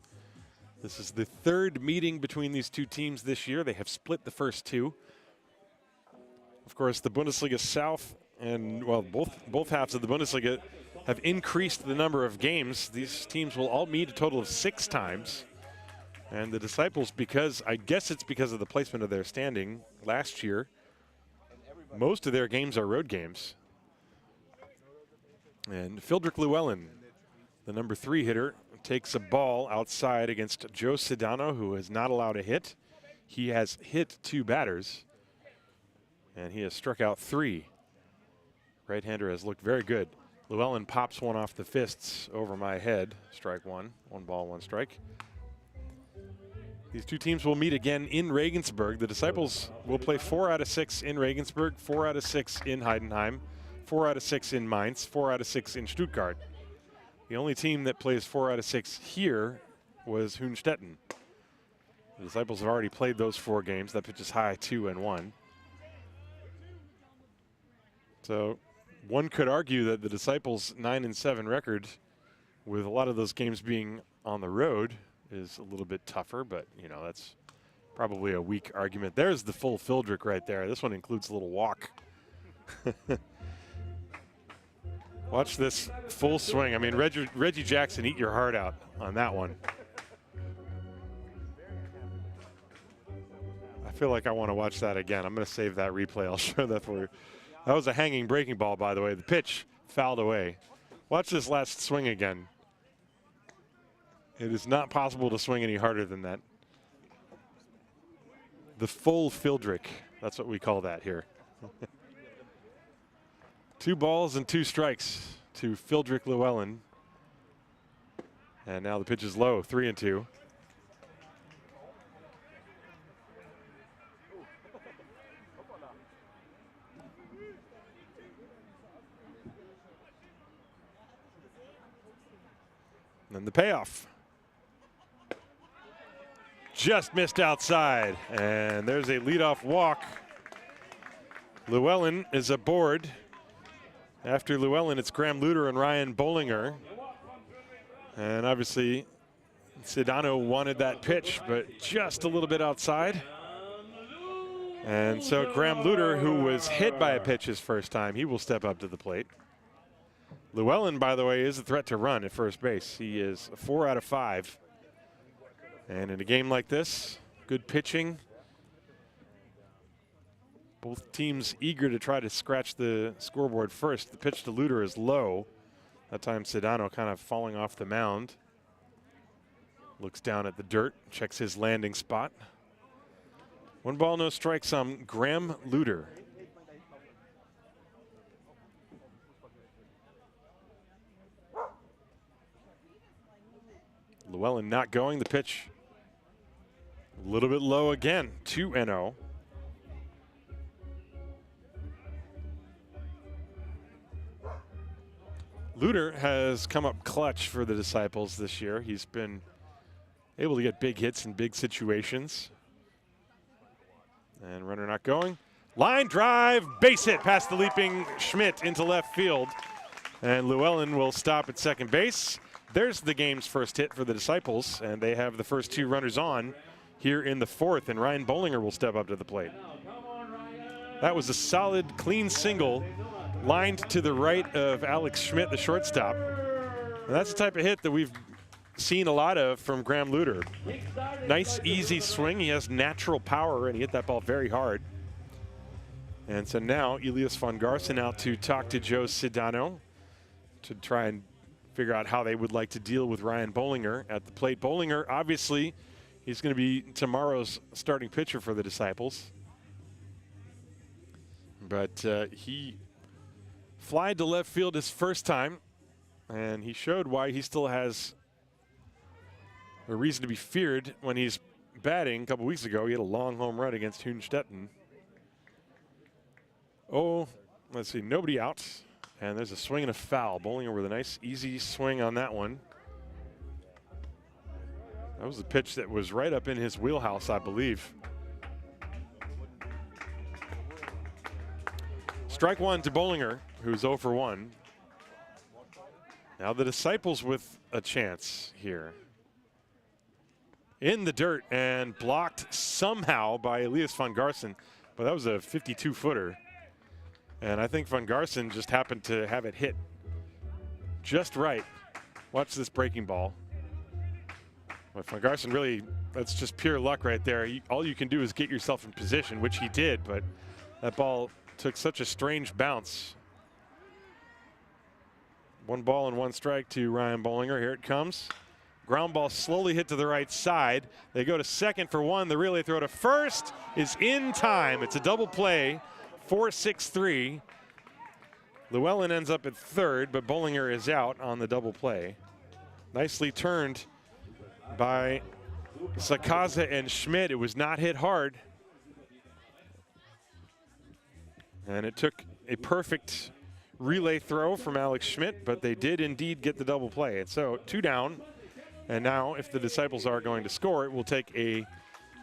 This is the 3rd meeting between these 2 teams this year. They have split the first 2. Of course, the Bundesliga South and, well, both halves of the Bundesliga have increased the number of games. These teams will all meet a total of 6 times. And the Disciples, because I guess it's because of the placement of their standing last year, most of their games are road games. And Fildrik Llewellyn, the number 3 hitter, takes a ball outside against Joe Sedano, who is not allowed a hit. He has hit 2 batters, and he has struck out 3. Right-hander has looked very good. Llewellyn pops one off the fists over my head. Strike 1. 1 ball, 1 strike. These 2 teams will meet again in Regensburg. The Disciples will play 4 out of 6 in Regensburg, 4 out of 6 in Heidenheim, 4 out of 6 in Mainz, 4 out of 6 in Stuttgart. The only team that plays 4 out of 6 here was Hohenstetten. The Disciples have already played those 4 games. That pitch is high, 2-1. So one could argue that the Disciples' 9-7 record, with a lot of those games being on the road, is a little bit tougher, but you know, that's probably a weak argument. There's the full Fildrik right there. This one includes a little walk. Watch this full swing. I mean, Reggie Jackson, eat your heart out on that one. I feel like I want to watch that again. I'm going to save that replay. I'll show that for you. That was a hanging breaking ball, by the way. The pitch fouled away. Watch this last swing again. It is not possible to swing any harder than that. The full Fildrik. That's what we call that here. 2 balls and 2 strikes to Fildrik Llewellyn. And now the pitch is low, 3-2. And then the payoff. Just missed outside. And there's a leadoff walk. Llewellyn is aboard. After Llewellyn, it's Graham Luter and Ryan Bollinger. And obviously, Sedano wanted that pitch, but just a little bit outside. And so Graham Luter, who was hit by a pitch his first time, he will step up to the plate. Llewellyn, by the way, is a threat to run at first base. He is 4 out of 5. And in a game like this, good pitching. Both teams eager to try to scratch the scoreboard first. The pitch to Luter is low. That time Sedano kind of falling off the mound. Looks down at the dirt, checks his landing spot. 1 ball, no strikes on Graham Luter. Llewellyn not going. The pitch a little bit low again. 2-0. Luter has come up clutch for the Disciples this year. He's been able to get big hits in big situations. And runner not going. Line drive, base hit past the leaping Schmidt into left field. And Llewellyn will stop at second base. There's the game's first hit for the Disciples, and they have the first 2 runners on here in the 4th, and Ryan Bollinger will step up to the plate. That was a solid, clean single, lined to the right of Alex Schmidt, the shortstop. And that's the type of hit that we've seen a lot of from Graham Luter. Nice, easy swing. He has natural power, and he hit that ball very hard. And so now Elias von Garson out to talk to Joe Sedano to try and figure out how they would like to deal with Ryan Bollinger at the plate. Bollinger, obviously, he's going to be tomorrow's starting pitcher for the Disciples. But he flied to left field his first time, and he showed why he still has a reason to be feared when he's batting. A couple weeks ago, he had a long home run against Hoonstetten. Oh, let's see, nobody out. And there's a swing and a foul. Bollinger with a nice, easy swing on that one. That was a pitch that was right up in his wheelhouse, I believe. Strike 1 to Bollinger, who's 0 for 1. Now the Disciples with a chance here. In the dirt and blocked somehow by Elias von Garson, but that was a 52-footer. And I think von Garson just happened to have it hit just right. Watch this breaking ball. But von Garson really, that's just pure luck right there. All you can do is get yourself in position, which he did, but that ball took such a strange bounce. 1 ball and 1 strike to Ryan Bollinger. Here it comes. Ground ball slowly hit to the right side. They go to second for 1. The relay throw to first is in time. It's a double play. 4-6-3. Llewellyn ends up at third, but Bollinger is out on the double play. Nicely turned by Sakaza and Schmidt. It was not hit hard. And it took a perfect relay throw from Alex Schmidt, but they did indeed get the double play. And so 2 down. And now if the Disciples are going to score, it will take a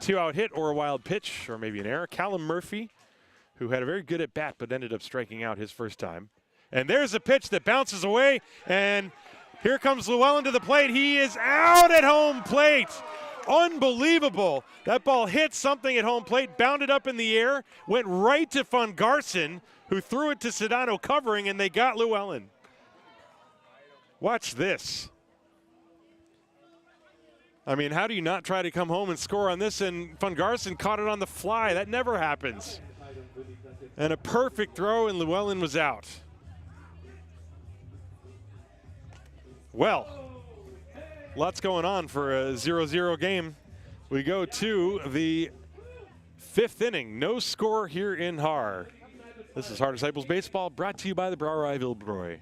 2-out hit or a wild pitch or maybe an error. Callum Murphy, who had a very good at bat but ended up striking out his first time. And there's a pitch that bounces away, and here comes Llewellyn to the plate. He is out at home plate. Unbelievable. That ball hit something at home plate, bounded up in the air, went right to von Garson, who threw it to Sedano covering, and they got Llewellyn. Watch this. I mean, how do you not try to come home and score on this? And von Garson caught it on the fly. That never happens. And a perfect throw, and Llewellyn was out. Well, lots going on for a 0-0 game. We go to the 5th inning. No score here in Haar. This is Haar Disciples Baseball, brought to you by the Brauerei Wilbroy.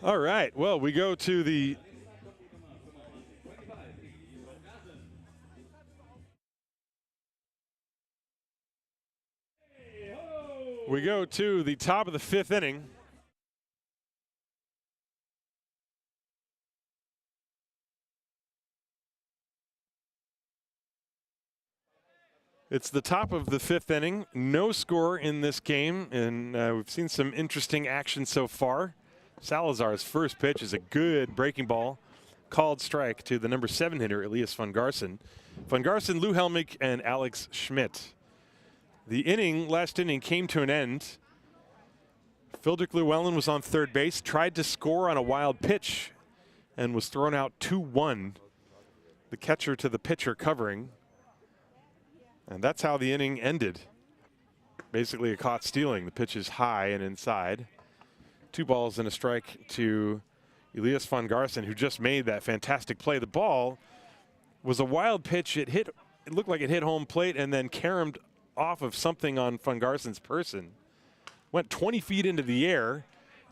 All right, well, we go to the top of the 5th inning. It's the top of the 5th inning. No score in this game, and we've seen some interesting action so far. Salazar's first pitch is a good breaking ball, called strike to the number 7 hitter, Elias van Garsen. Van Garsen, Lou Helmich, and Alex Schmidt. The last inning came to an end. Fildrik Llewellyn was on third base, tried to score on a wild pitch, and was thrown out 2-1. The catcher to the pitcher covering. And that's how the inning ended. Basically a caught stealing. The pitch is high and inside. 2 balls and a strike to Elias van Garsen, who just made that fantastic play. The ball was a wild pitch. It looked like it hit home plate and then caromed off of something on van Garsen's person. Went 20 feet into the air,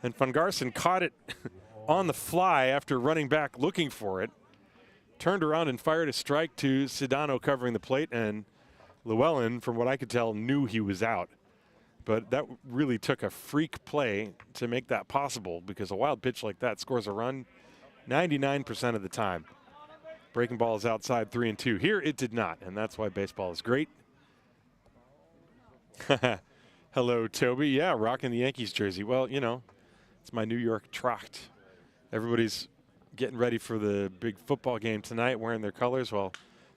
and van Garsen caught it on the fly after running back looking for it. Turned around and fired a strike to Sedano covering the plate, and Llewellyn, from what I could tell, knew he was out. But that really took a freak play to make that possible, because a wild pitch like that scores a run 99% of the time. Breaking ball is outside 3-2. Here it did not, and that's why baseball is great. Hello, Toby. Yeah, rocking the Yankees jersey. Well, you know, it's my New York Tracht. Everybody's getting ready for the big football game tonight, wearing their colors. Well,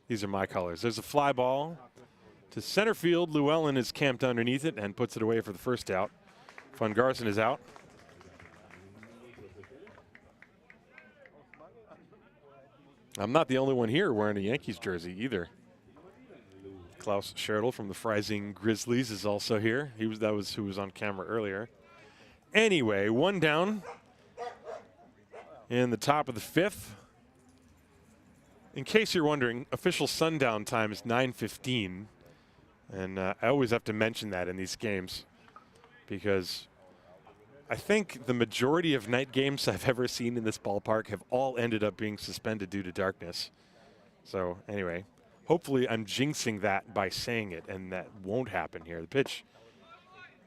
these are my colors. There's a fly ball to center field. Llewellyn is camped underneath it and puts it away for the first out. Van Garsen is out. I'm not the only one here wearing a Yankees jersey either. Klaus Schertl from the Freising Grizzlies is also here. That was who was on camera earlier. Anyway, 1 down in the top of the 5th. In case you're wondering, official sundown time is 9:15. And I always have to mention that in these games, because I think the majority of night games I've ever seen in this ballpark have all ended up being suspended due to darkness. So anyway, hopefully I'm jinxing that by saying it, and that won't happen here. The pitch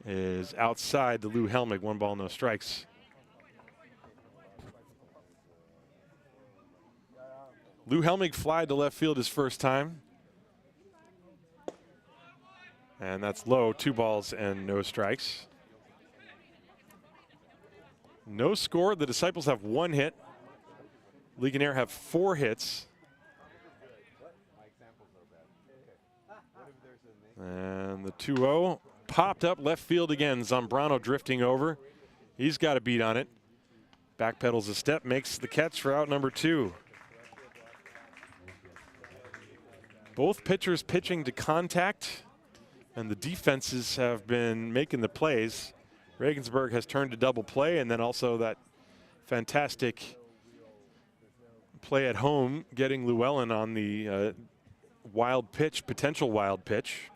is outside to Lou Helmich. 1 ball, no strikes. Lou Helmich flied to left field his first time. And that's low. 2 balls and no strikes. No score. The Disciples have 1 hit. Legionnaire have 4 hits. And the 2-0 popped up left field again. Zambrano drifting over. He's got a beat on it. Backpedals a step, makes the catch for out number 2. Both pitchers pitching to contact, and the defenses have been making the plays. Regensburg has turned to double play, and then also that fantastic play at home, getting Llewellyn on the wild pitch, potential wild pitch.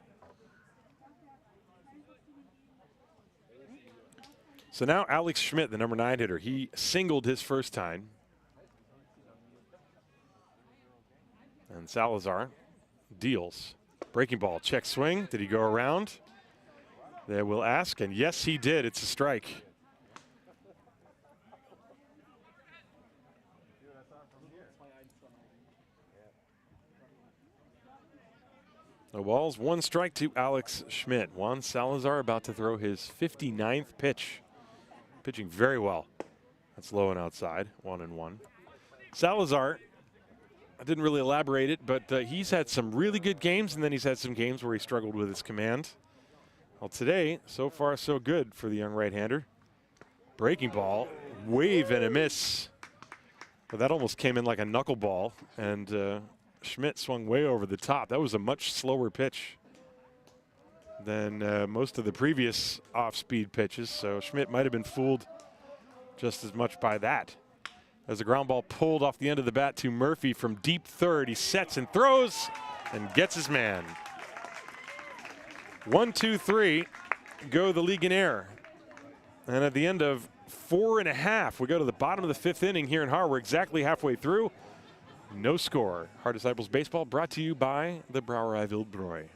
So now Alex Schmidt, the number 9 hitter, he singled his first time. And Salazar deals. Breaking ball, check swing. Did he go around? They will ask, and yes, he did. It's a strike. No balls, 1 strike to Alex Schmidt. Juan Salazar about to throw his 59th pitch. Pitching very well. That's low and outside, 1-1. Salazar, I didn't really elaborate it, but he's had some really good games, and then he's had some games where he struggled with his command. Well, today, so far so good for the young right-hander. Breaking ball, wave and a miss. But that almost came in like a knuckleball, and Schmidt swung way over the top. That was a much slower pitch than most of the previous off-speed pitches, so Schmidt might have been fooled just as much by that. As a ground ball pulled off the end of the bat to Murphy from deep third. He sets and throws and gets his man. 1, 2, 3 go the Legionnaire. And at the end of 4.5. We go to the bottom of the 5th inning here in Haar. We're exactly halfway through. No score. Haar Disciples Baseball brought to you by the Brouwerij Wildbrooi.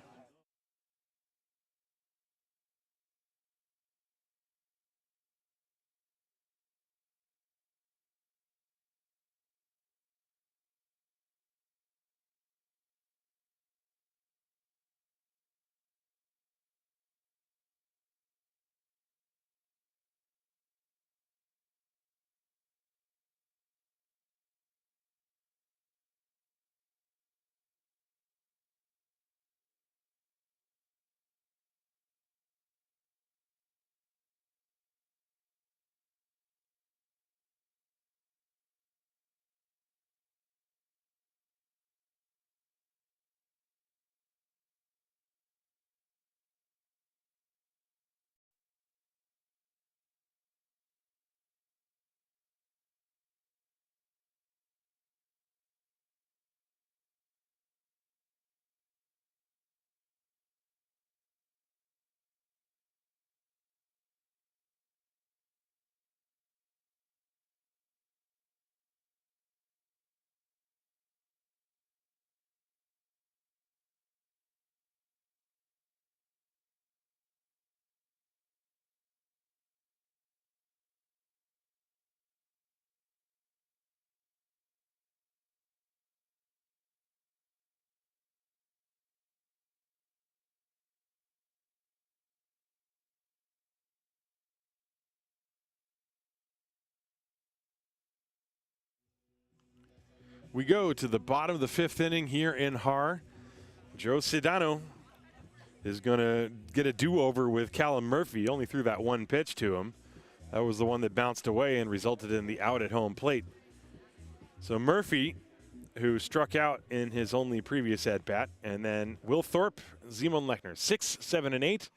We go to the bottom of the 5th inning here in Haar. Joe Sedano is going to get a do-over with Callum Murphy. Only threw that one pitch to him. That was the one that bounced away and resulted in the out at home plate. So Murphy, who struck out in his only previous at-bat, and then Will Thorpe, Simon Lechner, 6, 7, and 8.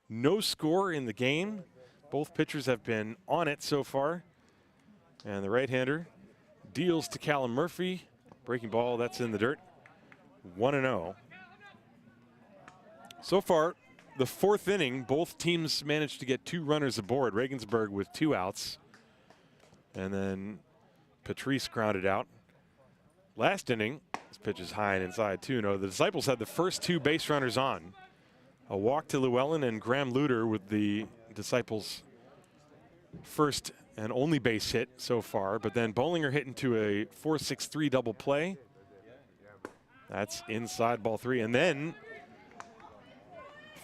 No score in the game. Both pitchers have been on it so far. And the right-hander deals to Callum Murphy. Breaking ball, that's in the dirt. 1-0. So far, the 4th inning, both teams managed to get 2 runners aboard. Regensburg with 2 outs. And then Patrice grounded out. Last inning, this pitch is high and inside 2-0. The Disciples had the first 2 base runners on. A walk to Llewellyn and Graham Luter with the Disciples' first and only base hit so far, but then Bollinger hit into a 4-6-3 double play. That's inside ball 3. And then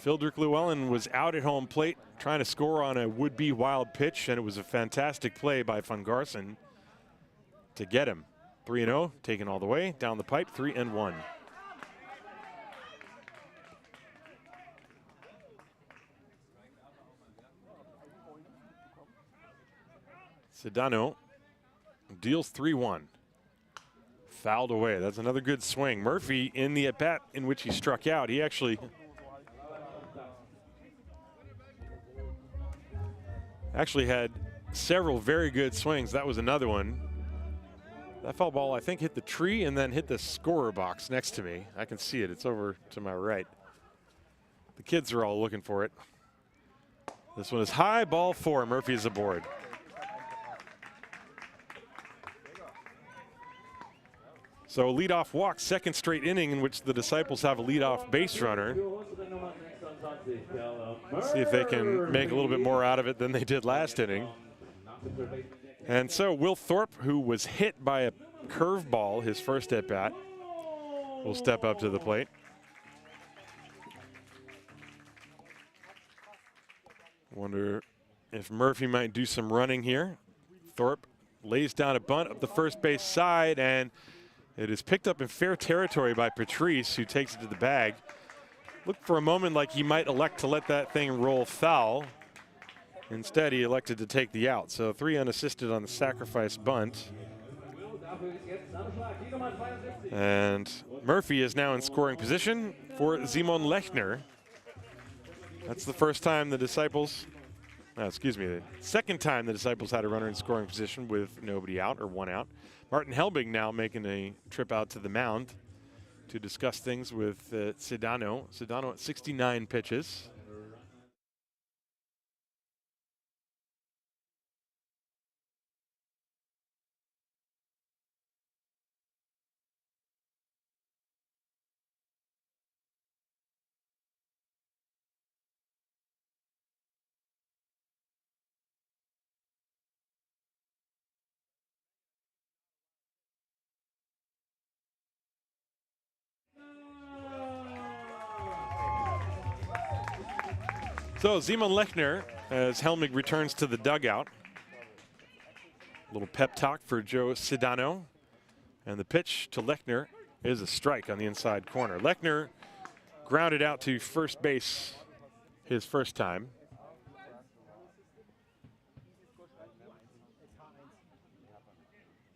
Filderick Llewellyn was out at home plate trying to score on a would-be wild pitch, and it was a fantastic play by Van Garsen to get him. 3-0, taken all the way down the pipe, 3-1. Sedano deals 3-1. Fouled away. That's another good swing. Murphy in the at-bat in which he struck out. He actually had several very good swings. That was another one. That foul ball, I think, hit the tree and then hit the scorer box next to me. I can see it. It's over to my right. The kids are all looking for it. This one is high, ball 4. Murphy is aboard. So a leadoff walk, 2nd straight inning in which the Disciples have a leadoff base runner. Let's see if they can make a little bit more out of it than they did last inning. And so Will Thorpe, who was hit by a curveball his first at-bat, will step up to the plate. Wonder if Murphy might do some running here. Thorpe lays down a bunt up the first base side, and it is picked up in fair territory by Patrice, who takes it to the bag. Looked for a moment like he might elect to let that thing roll foul. Instead, he elected to take the out. So 3 unassisted on the sacrifice bunt. And Murphy is now in scoring position for Simon Lechner. That's the first time the Disciples, the 2nd time the Disciples had a runner in scoring position with nobody out or 1 out. Martin Helbig now making a trip out to the mound to discuss things with Sedano. Sedano at 69 pitches. So Simon Lechner, as Helmig returns to the dugout. A little pep talk for Joe Sedano. And the pitch to Lechner is a strike on the inside corner. Lechner grounded out to first base his first time.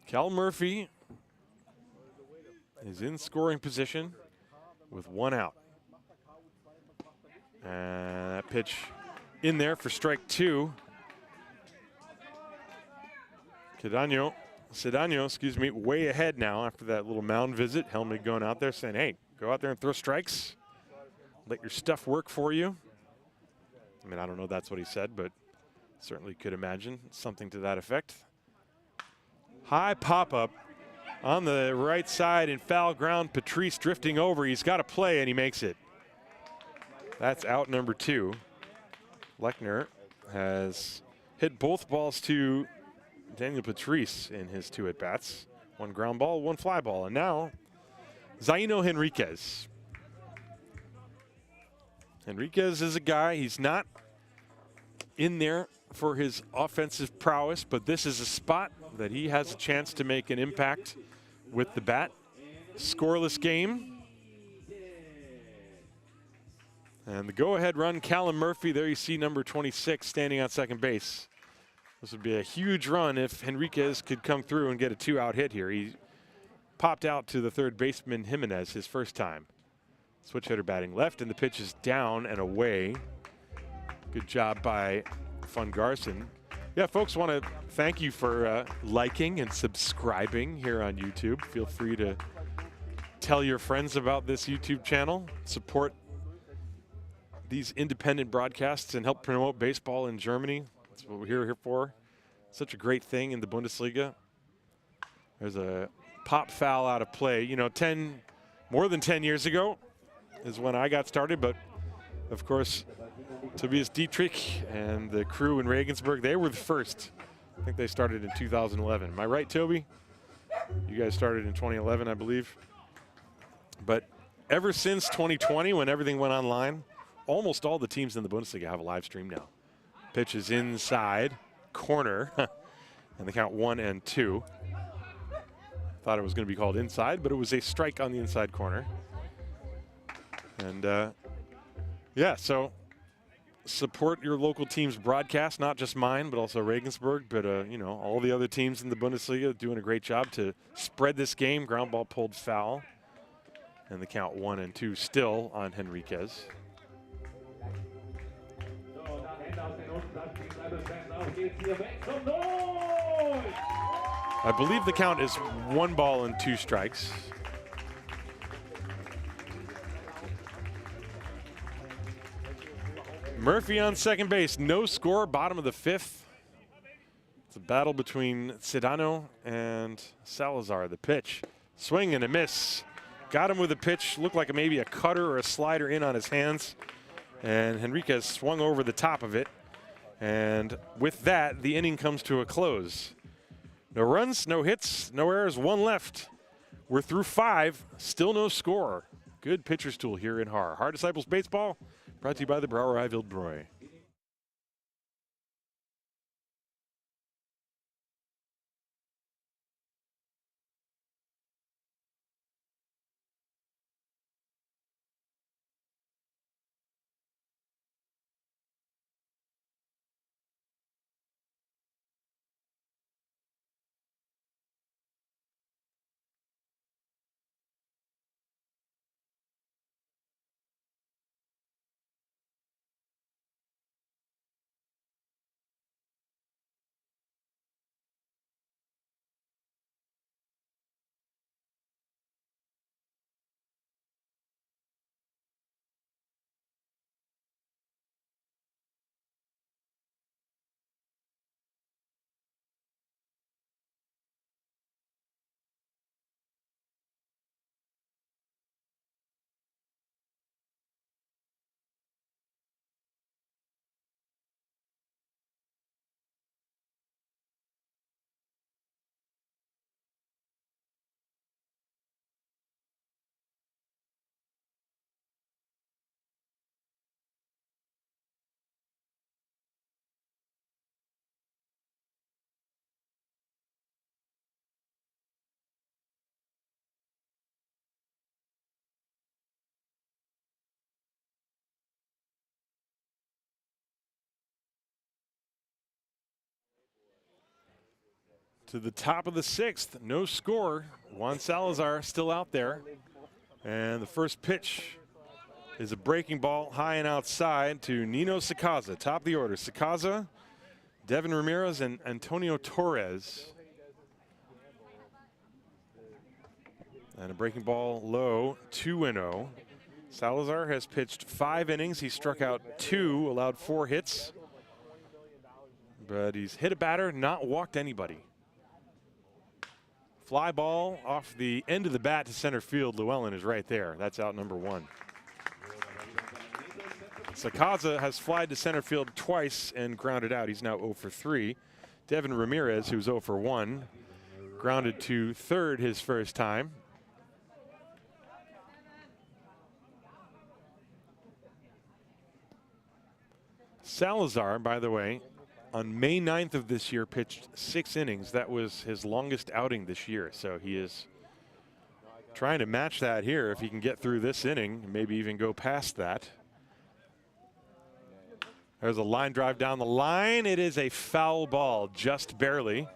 Cal Murphy is in scoring position with one out. And that pitch in there for strike two. Sedano, excuse me, way ahead now after that little mound visit. Helmig going out there saying, hey, go out there and throw strikes. Let your stuff work for you. I mean, I don't know if that's what he said, but certainly could imagine something to that effect. High pop-up on the right side in foul ground. Patrice drifting over. He's got to play, and he makes it. That's out number two. Lechner has hit both balls to Daniel Patrice in his two at-bats. One ground ball, one fly ball. And now, Zaino Henriquez. Henriquez is a guy, he's not in there for his offensive prowess, but this is a spot that he has a chance to make an impact with the bat. Scoreless game. And the go-ahead run, Callum Murphy. There you see number 26 standing on second base. This would be a huge run if Henriquez could come through and get a two-out hit here. He popped out to the third baseman Jimenez his first time. Switch hitter batting left, and the pitch is down and away. Good job by Fun Garson. Yeah, folks, want to thank you for liking and subscribing here on YouTube. Feel free to tell your friends about this YouTube channel. Support these independent broadcasts and help promote baseball in Germany. That's what we're here for. Such a great thing in the Bundesliga. There's a pop foul out of play. You know, more than 10 years ago is when I got started, but of course, Tobias Dietrich and the crew in Regensburg, they were the first. I think they started in 2011. Am I right, Toby? You guys started in 2011, I believe. But ever since 2020, when everything went online, almost all the teams in the Bundesliga have a live stream now. Pitch is inside, corner, and the count 1-2. Thought it was going to be called inside, but it was a strike on the inside corner. And yeah, so support your local team's broadcast, not just mine, but also Regensburg, but you know, all the other teams in the Bundesliga doing a great job to spread this game. Ground ball pulled foul, and the count 1-2 still on Henriquez. I believe the count is 1 ball and 2 strikes. Murphy on second base, no score, bottom of the 5th. It's a battle between Sedano and Salazar. The pitch, swing and a miss. Got him with a pitch, looked like maybe a cutter or a slider in on his hands. And Henriquez swung over the top of it. And with that, the inning comes to a close. No runs, no hits, no errors, 1 left. We're through 5, still no score. Good pitcher's tool here in Haar. Haar Disciples Baseball, brought to you by the Brauerei Wildbräu. to the top of the 6th. No score. Juan Salazar still out there. And the first pitch is a breaking ball high and outside to Nino Sakaza. Top of the order. Sakaza, Devin Ramirez, and Antonio Torres. And a breaking ball low, 2-0. Salazar has pitched 5 innings. He struck out 2, allowed 4 hits. But he's hit a batter, not walked anybody. Fly ball off the end of the bat to center field. Llewellyn is right there. That's out number 1. Sakaza has flied to center field twice and grounded out. He's now 0 for 3. Devin Ramirez, who's 0 for 1, grounded to third his first time. Salazar, by the way, on May 9th of this year, pitched 6 innings. That was his longest outing this year. So he is trying to match that here if he can get through this inning, maybe even go past that. There's a line drive down the line. It is a foul ball, just barely.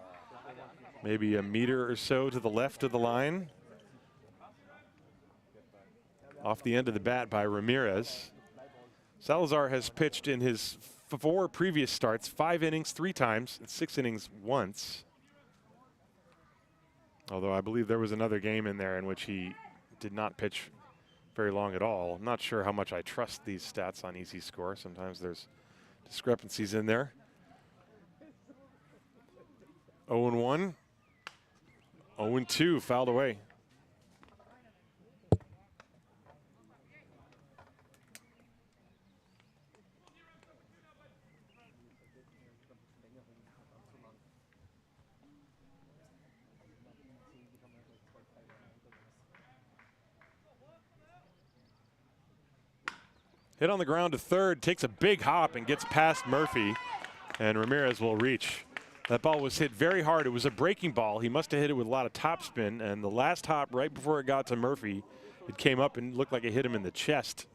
Maybe a meter or so to the left of the line. Off the end of the bat by Ramirez. Salazar has pitched in his 4 previous starts, 5 innings 3 times, and 6 innings once. Although I believe there was another game in there in which he did not pitch very long at all. I'm not sure how much I trust these stats on Easy Score. Sometimes there's discrepancies in there. 0-1, 0-2, fouled away. Hit on the ground to third, takes a big hop and gets past Murphy, and Ramirez will reach. That ball was hit very hard. It was a breaking ball. He must have hit it with a lot of topspin, and the last hop right before it got to Murphy, it came up and looked like it hit him in the chest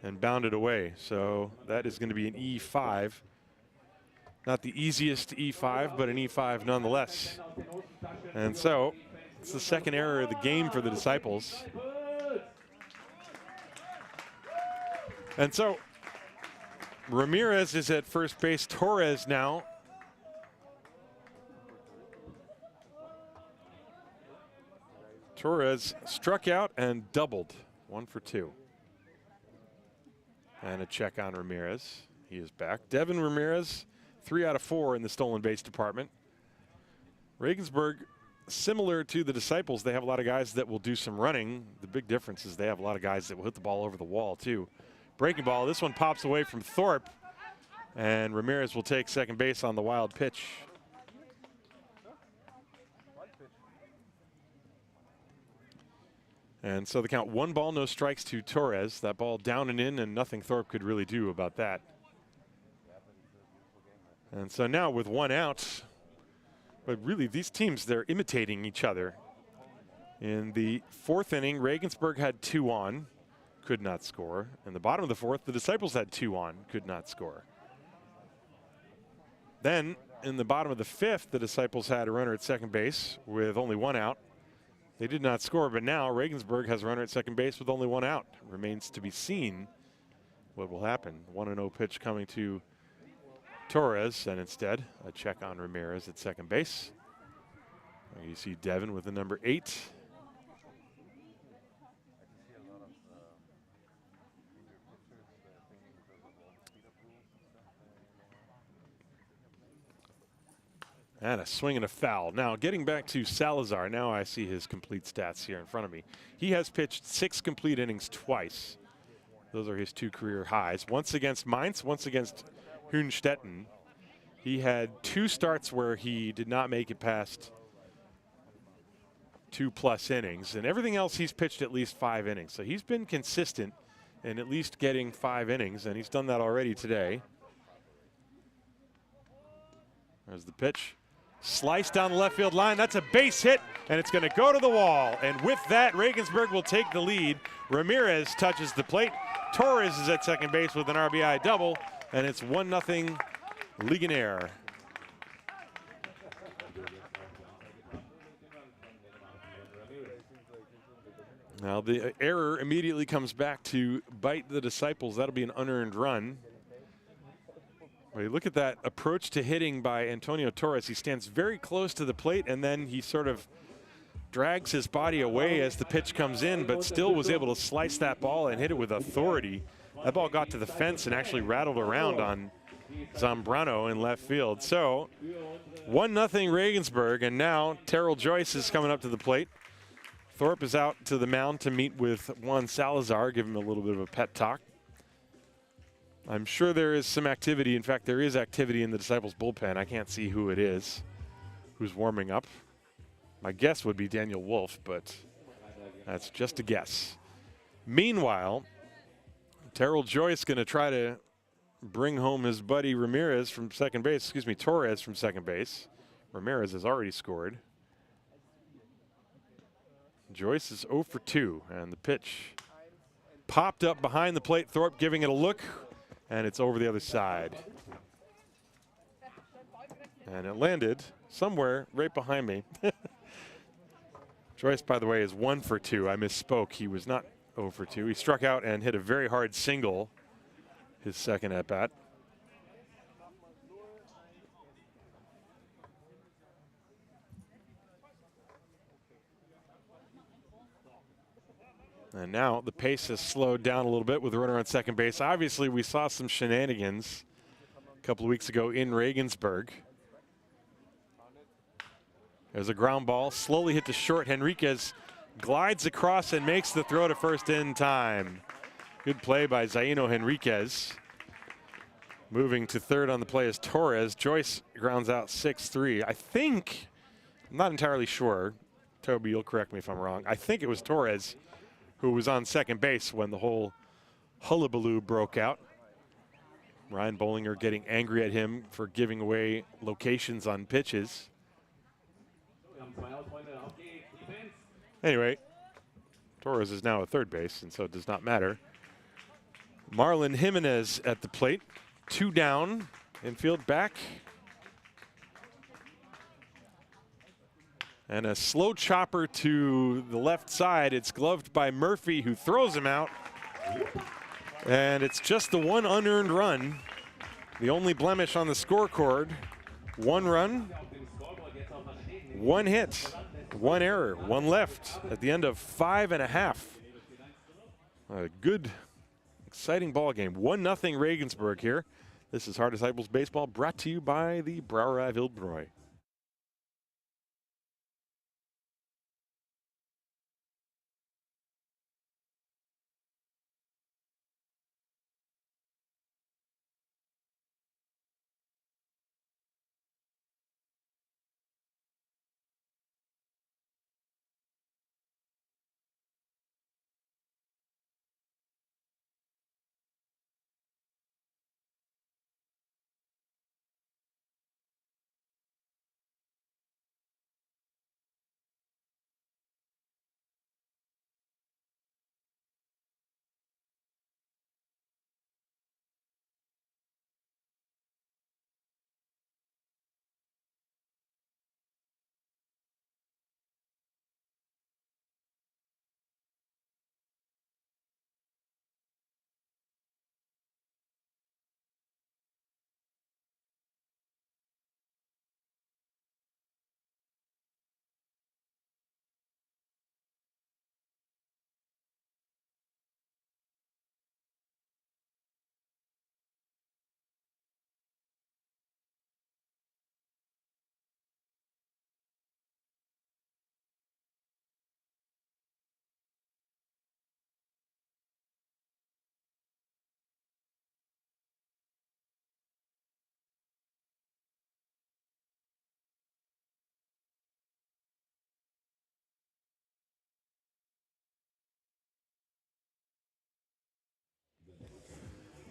and bounded away. So that is going to be an E5. Not the easiest E5, but an E5 nonetheless. And so it's the second error of the game for the Disciples. And so Ramirez is at first base. Torres now. Torres struck out and doubled. 1 for 2. And a check on Ramirez. He is back. Devin Ramirez, 3 out of 4 in the stolen base department. Regensburg, similar to the Disciples, they have a lot of guys that will do some running. The big difference is they have a lot of guys that will hit the ball over the wall too. Breaking ball, this one pops away from Thorpe, and Ramirez will take second base on the wild pitch. And so the count 1 ball, no strikes to Torres. That ball down and in, and nothing Thorpe could really do about that. And so now with 1 out, but really these teams, they're imitating each other. In the 4th inning, Regensburg had 2 on. Could not score. In the bottom of the 4th, the Disciples had 2 on, could not score. Then in the bottom of the 5th, the Disciples had a runner at second base with only 1 out. They did not score, but now Regensburg has a runner at second base with only 1 out. Remains to be seen what will happen. 1-0 pitch coming to Torres, and instead a check on Ramirez at second base. You see Devin with the number 8. And a swing and a foul. Now getting back to Salazar, now I see his complete stats here in front of me. He has pitched 6 complete innings twice. Those are his 2 career highs. Once against Mainz, once against Hohenstetten. He had 2 starts where he did not make it past 2+ innings. And everything else he's pitched at least 5 innings. So he's been consistent in at least getting 5 innings, and he's done that already today. There's the pitch. Slice down the left field line. That's a base hit, and it's going to go to the wall. And with that, Regensburg will take the lead. Ramirez touches the plate. Torres is at second base with an RBI double, and it's 1-0 Legionäre. Now the error immediately comes back to bite the Disciples. That'll be an unearned run. But you look at that approach to hitting by Antonio Torres. He stands very close to the plate, and then he sort of drags his body away as the pitch comes in, but still was able to slice that ball and hit it with authority. That ball got to the fence and actually rattled around on Zambrano in left field. So 1-0 Regensburg, and now Terrell Joyce is coming up to the plate. Thorpe is out to the mound to meet with Juan Salazar, give him a little bit of a pet talk. I'm sure there is some activity. In fact, there is activity in the Disciples bullpen. I can't see who it is who's warming up. My guess would be Daniel Wolf, but that's just a guess. Meanwhile, Terrell Joyce going to try to bring home his buddy Ramirez from second base. Excuse me, Torres from second base. Ramirez has already scored. Joyce is 0 for 2, and the pitch popped up behind the plate. Thorpe giving it a look, and it's over the other side. And it landed somewhere right behind me. Joyce, by the way, is 1 for 2. I misspoke. He was not 0 for 2. He struck out and hit a very hard single his second at-bat. And now the pace has slowed down a little bit with the runner on second base. Obviously, we saw some shenanigans a couple of weeks ago in Regensburg. There's a ground ball, slowly hit to short. Henriquez glides across and makes the throw to first in time. Good play by Zaino Henriquez. Moving to third on the play is Torres. Joyce grounds out 6-3. I think, I'm not entirely sure. Toby, you'll correct me if I'm wrong. I think it was Torres who was on second base when the whole hullabaloo broke out. Ryan Bollinger getting angry at him for giving away locations on pitches. Anyway, Torres is now at third base, and so it does not matter. Marlon Jimenez at the plate. 2 down, infield back. And a slow chopper to the left side. It's gloved by Murphy, who throws him out. And it's just the one unearned run. The only blemish on the scorecard. 1 run, 1 hit, 1 error, 1 left at the end of 5.5. A good, exciting ball game. 1-0 Regensburg here. This is Haar Disciples Baseball, brought to you by the Brauerei Wildbräu.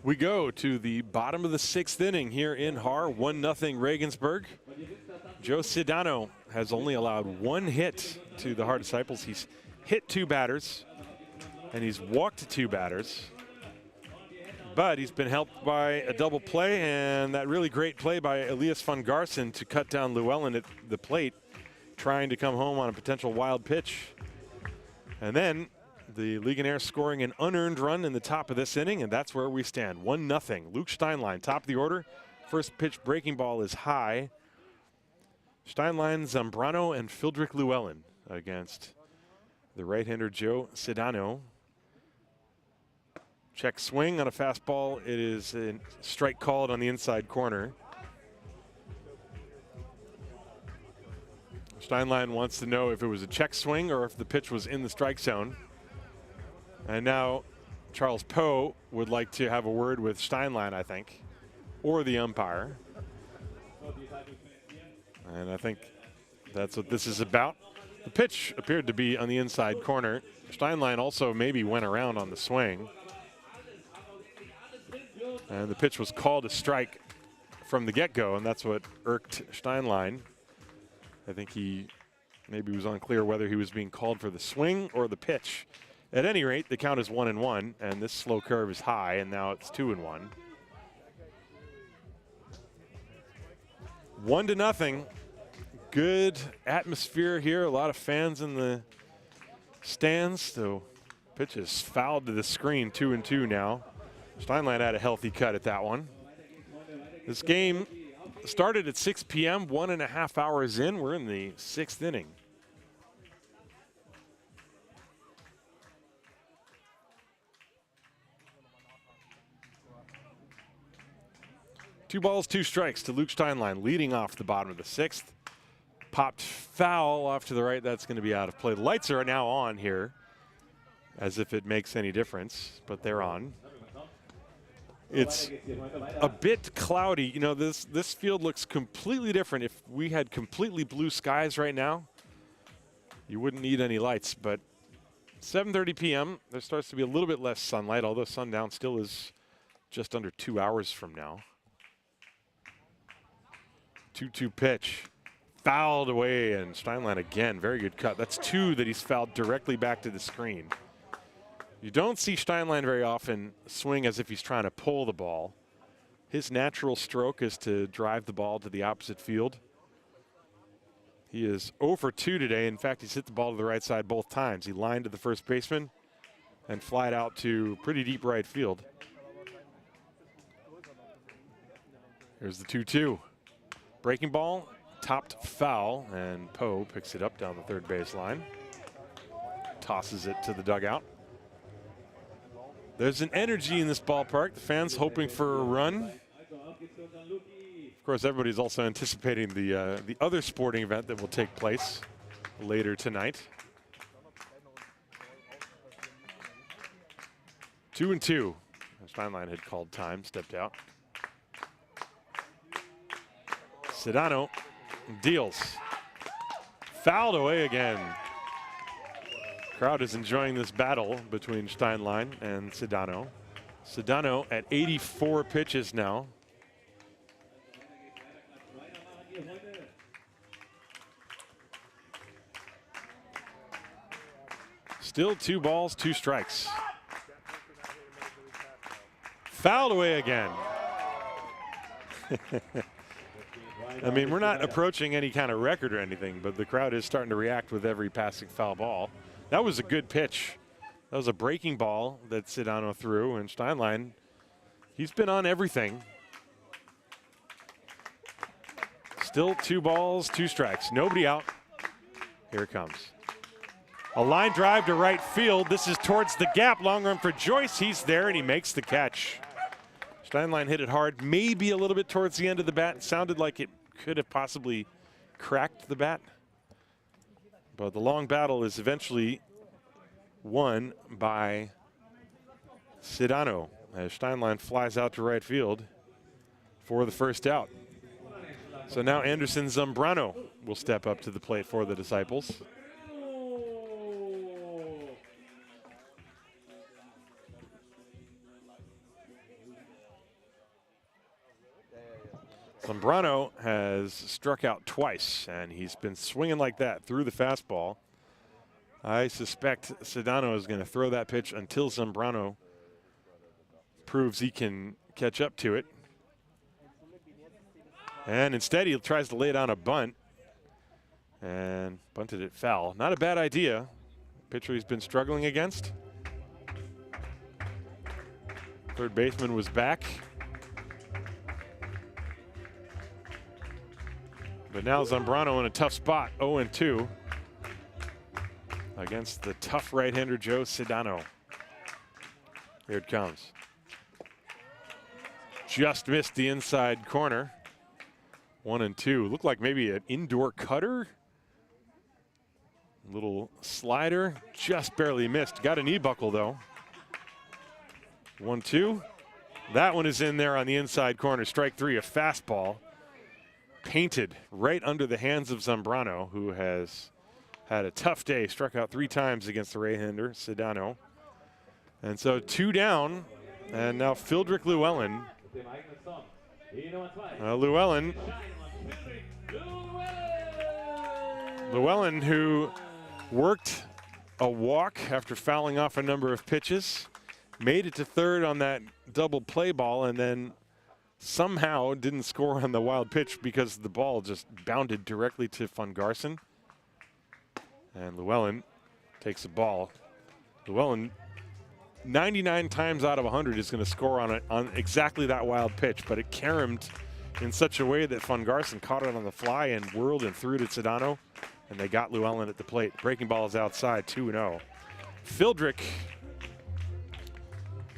We go to the bottom of the 6th inning here in Haar, 1-0 Regensburg. Joe Sedano has only allowed 1 hit to the Haar Disciples. He's hit 2 batters, and he's walked 2 batters. But he's been helped by a double play, and that really great play by Elias van Garsen to cut down Llewellyn at the plate, trying to come home on a potential wild pitch. And then The Legionäre scoring an unearned run in the top of this inning, and that's where we stand. 1-0. Luke Steinlein, top of the order. First pitch breaking ball is high. Steinlein, Zambrano, and Fildrick Llewellyn against the right-hander Joe Sedano. Check swing on a fastball. It is a strike called on the inside corner. Steinlein wants to know if it was a check swing or if the pitch was in the strike zone. And now Charles Poe would like to have a word with Steinlein, I think, or the umpire. And I think that's what this is about. The pitch appeared to be on the inside corner. Steinlein also maybe went around on the swing. And the pitch was called a strike from the get-go, and that's what irked Steinlein. I think he maybe was unclear whether he was being called for the swing or the pitch. At any rate, the count is 1-1, and this slow curve is high, and now it's 2-1. 1-0. Good atmosphere here. A lot of fans in the stands. So pitch is fouled to the screen. 2-2 now. Steinlein had a healthy cut at that one. This game started at 6 p.m. 1.5 hours in. We're in the 6th inning. Two balls, two strikes to Luke Steinlein, leading off the bottom of the 6th. Popped foul off to the right. That's going to be out of play. The lights are now on here, as if it makes any difference, but they're on. It's a bit cloudy. You know, this field looks completely different. If we had completely blue skies right now, you wouldn't need any lights. But 7:30 p.m., there starts to be a little bit less sunlight, although sundown still is just under 2 hours from now. 2-2 pitch. Fouled away, and Steinlein again, very good cut. That's two that he's fouled directly back to the screen. You don't see Steinlein very often swing as if he's trying to pull the ball. His natural stroke is to drive the ball to the opposite field. He is 0 for 2 today. In fact, he's hit the ball to the right side both times. He lined to the first baseman and flied out to pretty deep right field. Here's the 2-2. Breaking ball, topped foul, and Poe picks it up down the third baseline. Tosses it to the dugout. There's an energy in this ballpark. The fans hoping for a run. Of course, everybody's also anticipating the other sporting event that will take place later tonight. 2-2. Steinlein had called time, stepped out. Sedano deals. Fouled away again. Crowd is enjoying this battle between Steinlein and Sedano. Sedano at 84 pitches now. Still 2 balls, 2 strikes. Fouled away again. I mean, we're not approaching any kind of record or anything, but the crowd is starting to react with every passing foul ball. That was a good pitch. That was a breaking ball that Sedano threw, and Steinlein, he's been on everything. Still 2 balls, 2 strikes. Nobody out. Here it comes. A line drive to right field. This is towards the gap. Long run for Joyce. He's there, and he makes the catch. Steinlein hit it hard, maybe a little bit towards the end of the bat. It sounded like it could have possibly cracked the bat. But the long battle is eventually won by Sedano as Steinlein flies out to right field for the first out. So now Anderson Zambrano will step up to the plate for the Disciples. Zambrano has struck out twice, and he's been swinging like that through the fastball. I suspect Sedano is going to throw that pitch until Zambrano proves he can catch up to it. And instead, he tries to lay down a bunt and bunted it foul. Not a bad idea. pitcher he's been struggling against. Third baseman was back. But now Zambrano in a tough spot, 0-2 against the tough right-hander Joe Sedano. Here it comes. Just missed the inside corner. 1-2. Looked like maybe an indoor cutter. Little slider, just barely missed. Got a knee buckle though. 1-2. That one is in there on the inside corner. Strike three, a fastball. Painted right under the hands of Zambrano, who has had a tough day. Struck out 3 times against the right-hander, Sedano. And so 2 down, and now Fildrick Llewellyn. Llewellyn, who worked a walk after fouling off a number of pitches, made it to third on that double play ball, and then somehow didn't score on the wild pitch because the ball just bounded directly to Van Garson. And Llewellyn takes the ball. Llewellyn, 99 times out of 100 is going to score on exactly that wild pitch, but it caromed in such a way that Van Garson caught it on the fly and whirled and threw it at Sedano, and they got Llewellyn at the plate. Breaking ball is outside, 2-0. Fildrick,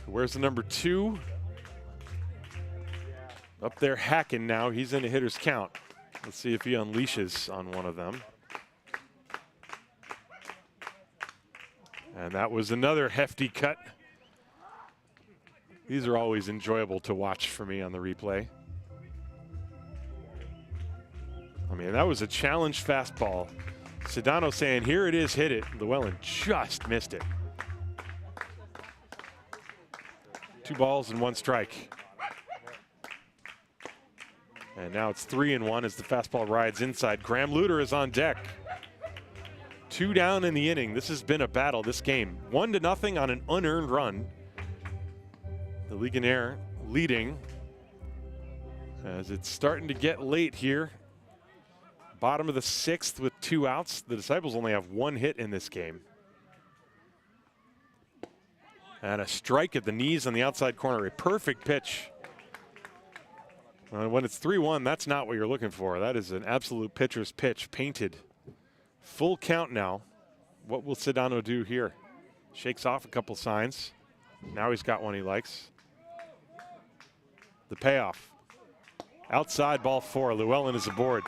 who wears the number 2, up there hacking now. He's in a hitter's count. Let's see if he unleashes on one of them. And that was another hefty cut. These are always enjoyable to watch for me on the replay. I mean, that was a challenge fastball. Sedano saying, here it is, hit it. Llewellyn just missed it. 2 balls and 1 strike. And now it's 3-1 as the fastball rides inside. Graham Luter is on deck. 2 down in the inning. This has been a battle, this game. 1-0 on an unearned run. The Legionnaire leading as it's starting to get late here. Bottom of the 6th with 2 outs. The Disciples only have 1 hit in this game. And a strike at the knees on the outside corner. A perfect pitch. When it's 3-1, that's not what you're looking for. That is an absolute pitcher's pitch, painted. Full count now. What will Sedano do here? Shakes off a couple signs. Now he's got one he likes. The payoff. Outside, ball 4. Llewellyn is aboard.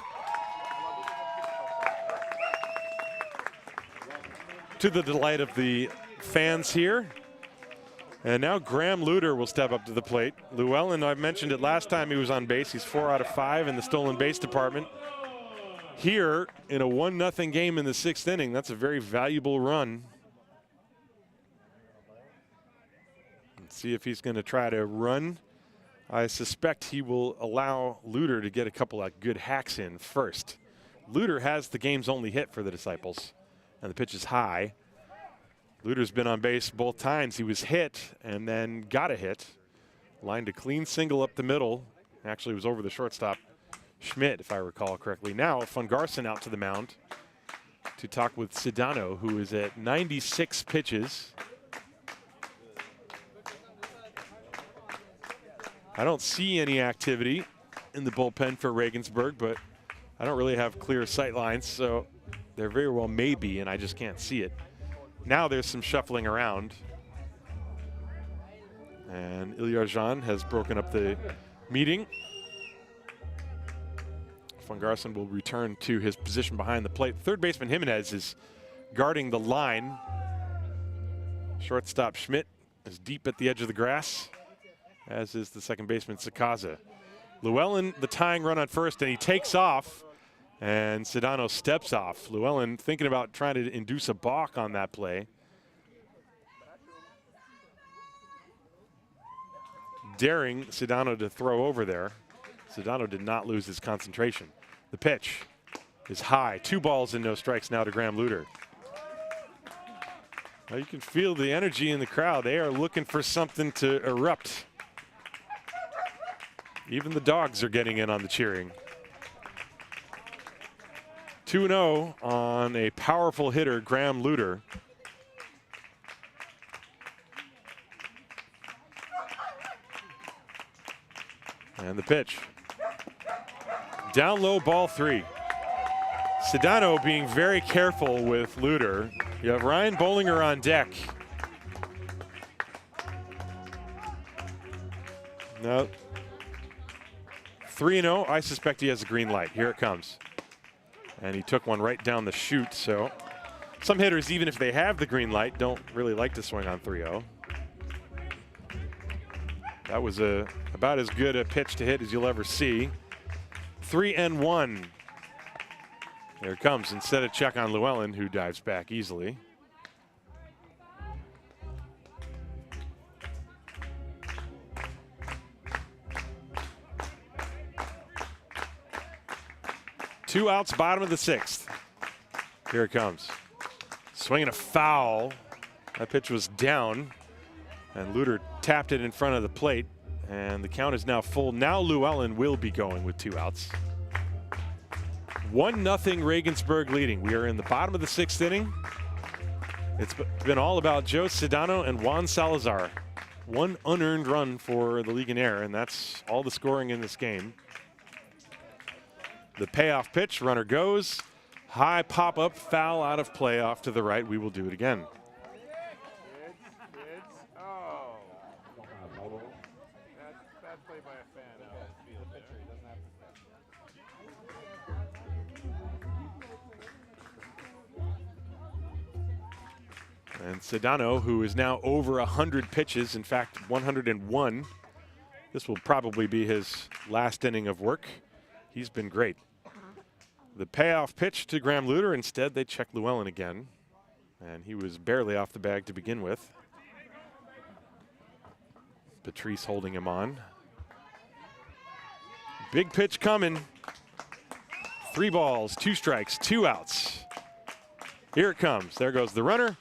To the delight of the fans here. And now Graham Luter will step up to the plate. Llewellyn, I mentioned it last time he was on base. He's 4 out of 5 in the stolen base department. Here, in a 1-0 game in the 6th inning, that's a very valuable run. Let's see if he's going to try to run. I suspect he will allow Luter to get a couple of good hacks in first. Luter has the game's only hit for the Disciples, and the pitch is high. Luter's been on base both times. He was hit and then got a hit. Lined a clean single up the middle. Actually, it was over the shortstop, Schmidt, if I recall correctly. Now, Van Garson out to the mound to talk with Sedano, who is at 96 pitches. I don't see any activity in the bullpen for Regensburg, but I don't really have clear sight lines, so there very well may be, and I just can't see it. Now there's some shuffling around. And Ilya has broken up the meeting. Van Garson will return to his position behind the plate. Third baseman Jimenez is guarding the line. Shortstop Schmidt is deep at the edge of the grass, as is the second baseman Sakaza. Llewellyn, the tying run on first, and he takes off. And Sedano steps off. Llewellyn thinking about trying to induce a balk on that play. Daring Sedano to throw over there. Sedano did not lose his concentration. The pitch is high. 2 balls and no strikes now to Graham Luter. Well, you can feel the energy in the crowd. They are looking for something to erupt. Even the dogs are getting in on the cheering. 2-0 on a powerful hitter, Graham Luter. And the pitch. Down low, ball 3. Sedano being very careful with Luder. You have Ryan Bollinger on deck. No. 3-0. I suspect he has a green light. Here it comes. And he took one right down the chute. So some hitters, even if they have the green light, don't really like to swing on 3-0. That was about as good a pitch to hit as you'll ever see. 3-1. There it comes. Instead of check on Llewellyn, who dives back easily. Two outs, bottom of the 6th. Here it comes. Swinging a foul. That pitch was down. And Luder tapped it in front of the plate. And the count is now full. Now Llewellyn will be going with 2 outs. 1-0 Regensburg leading. We are in the bottom of the 6th inning. It's been all about Joe Sedano and Juan Salazar. 1 unearned run for the Legionnaire, and that's all the scoring in this game. The payoff pitch, runner goes. High pop-up, foul out of play off to the right. We will do it again. And Sedano, who is now over 100 pitches, in fact 101. This will probably be his last inning of work. He's been great. The payoff pitch to Graham Luder. Instead, they check Llewellyn again. And he was barely off the bag to begin with. Patrice holding him on. Big pitch coming. 3 balls, 2 strikes, 2 outs. Here it comes. There goes the runner.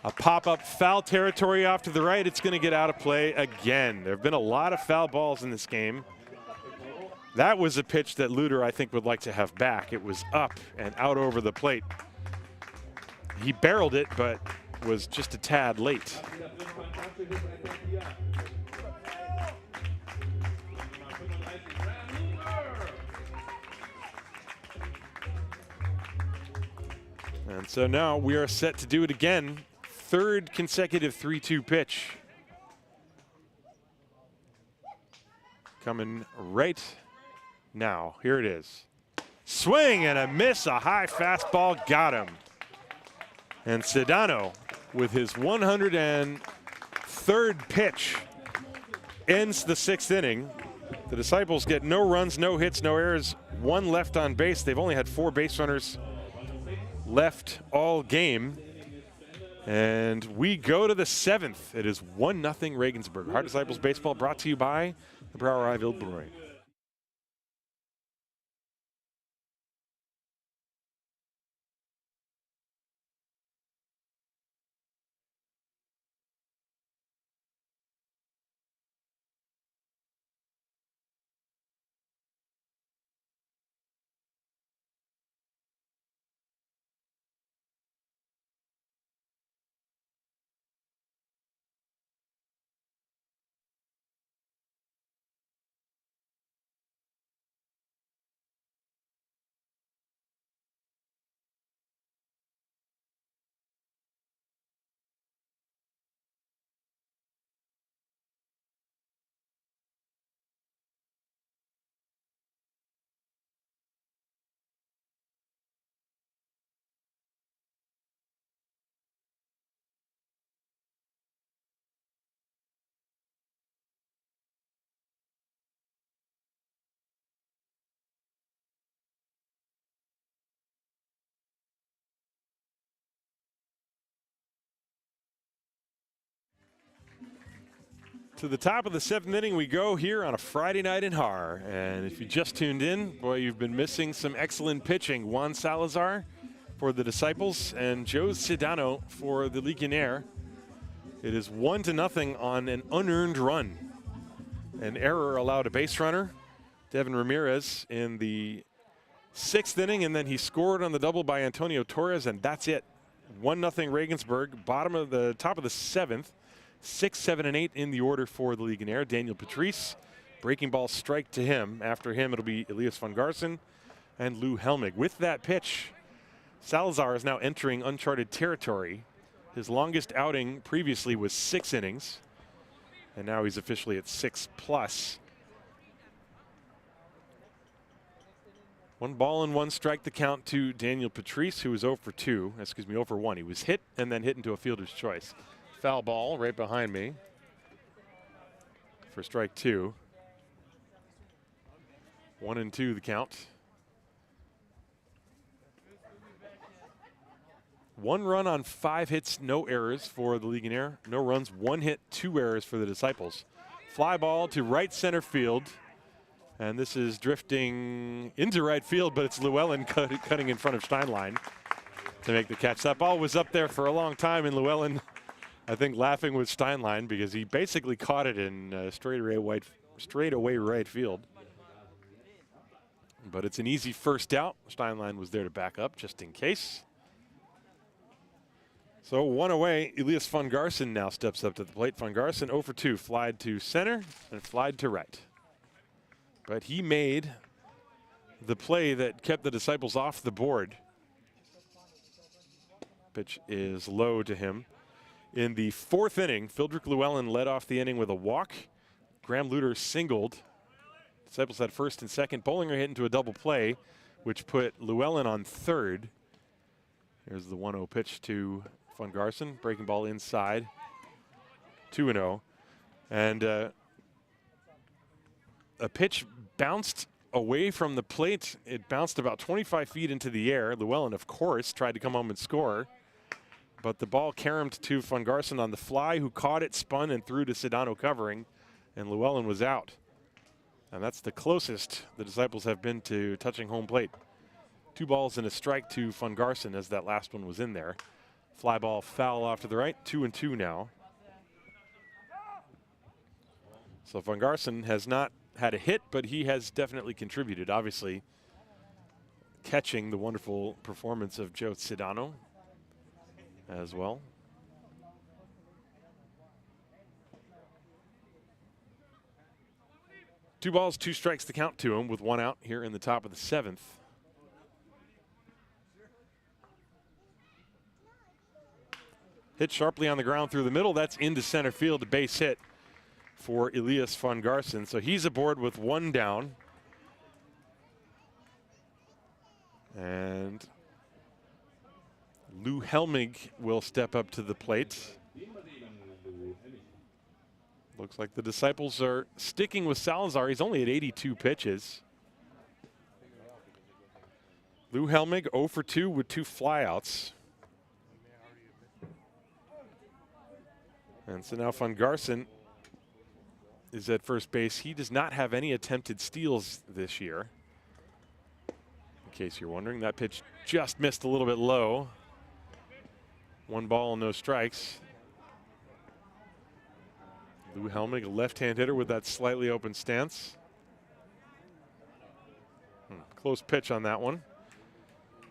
A pop-up foul territory off to the right. It's going to get out of play again. There have been a lot of foul balls in this game. That was a pitch that Luder, I think, would like to have back. It was up and out over the plate. He barreled it, but was just a tad late. And so now we are set to do it again. 3rd consecutive 3-2 pitch. Coming right now. Here it is. Swing and a miss. A high fastball got him. And Sedano, with his 103rd pitch, ends the 6th inning. The Disciples get no runs, no hits, no errors, 1 left on base. They've only had 4 base runners left all game. And we go to the 7th. It is 1-0 Regensburg. Heart Disciples Baseball brought to you by the Brauerei Wildbräu. To the top of the 7th inning we go here on a Friday night in Haar. And if you just tuned in, boy, you've been missing some excellent pitching. Juan Salazar for the Disciples and Joe Sedano for the Legionnaire. It is 1-0 on an unearned run. An error allowed a base runner, Devin Ramirez, in the 6th inning, and then he scored on the double by Antonio Torres, and that's it. 1-0 Regensburg, top of the 7th. 6, 7, and 8 in the order for the Legionnaire. Daniel Patrice, Breaking ball strike to him. After him, it'll be Elias van Garsen and Lou Helmig. With that pitch, Salazar is now entering uncharted territory. His longest outing previously was 6 innings, and now he's officially at 6+. 1 ball and 1 strike the count to Daniel Patrice, who was 0 for 1. He was hit and then hit into a fielder's choice. Foul ball right behind me for strike 2. 1-2 the count. 1 run on 5 hits, no errors for the Legionnaire. No runs, 1 hit, 2 errors for the Disciples. Fly ball to right center field. And this is drifting into right field, but it's Llewellyn cutting in front of Steinlein to make the catch. That ball was up there for a long time, and Llewellyn, I think, laughing with Steinlein because he basically caught it in straightaway right field. But it's an easy first out. Steinlein was there to back up just in case. So 1 away, Elias van Garsen now steps up to the plate. Van Garsen 0 for 2, flied to center and flied to right. But he made the play that kept the Disciples off the board. Pitch is low to him. In the 4th inning, Fildrick Llewellyn led off the inning with a walk. Graham Luter singled. Disciples had first and second. Bollinger hit into a double play, which put Llewellyn on third. Here's the 1-0 pitch to Van Garsen. Breaking ball inside. 2-0. And a pitch bounced away from the plate. It bounced about 25 feet into the air. Llewellyn, of course, tried to come home and score. But the ball caromed to Van Garsen on the fly, who caught it, spun, and threw to Sedano covering. And Llewellyn was out. And that's the closest the Disciples have been to touching home plate. 2 balls and a strike to Van Garsen as that last one was in there. Fly ball foul off to the right, 2-2 now. So Van Garsen has not had a hit, but he has definitely contributed, obviously catching the wonderful performance of Joe Sedano as well. Two balls, 2 strikes to count to him with 1 out here in the top of the 7th. Hit sharply on the ground through the middle. That's into center field, a base hit for Elias van Garsen. So he's aboard with 1 down. And Lou Helmig will step up to the plate. Looks like the Disciples are sticking with Salazar. He's only at 82 pitches. Lou Helmig 0 for 2 with 2 flyouts. And so now Van Garsen is at first base. He does not have any attempted steals this year. In case you're wondering, that pitch just missed a little bit low. 1 ball, no strikes. Lou Helmig, a left-hand hitter with that slightly open stance. Close pitch on that one.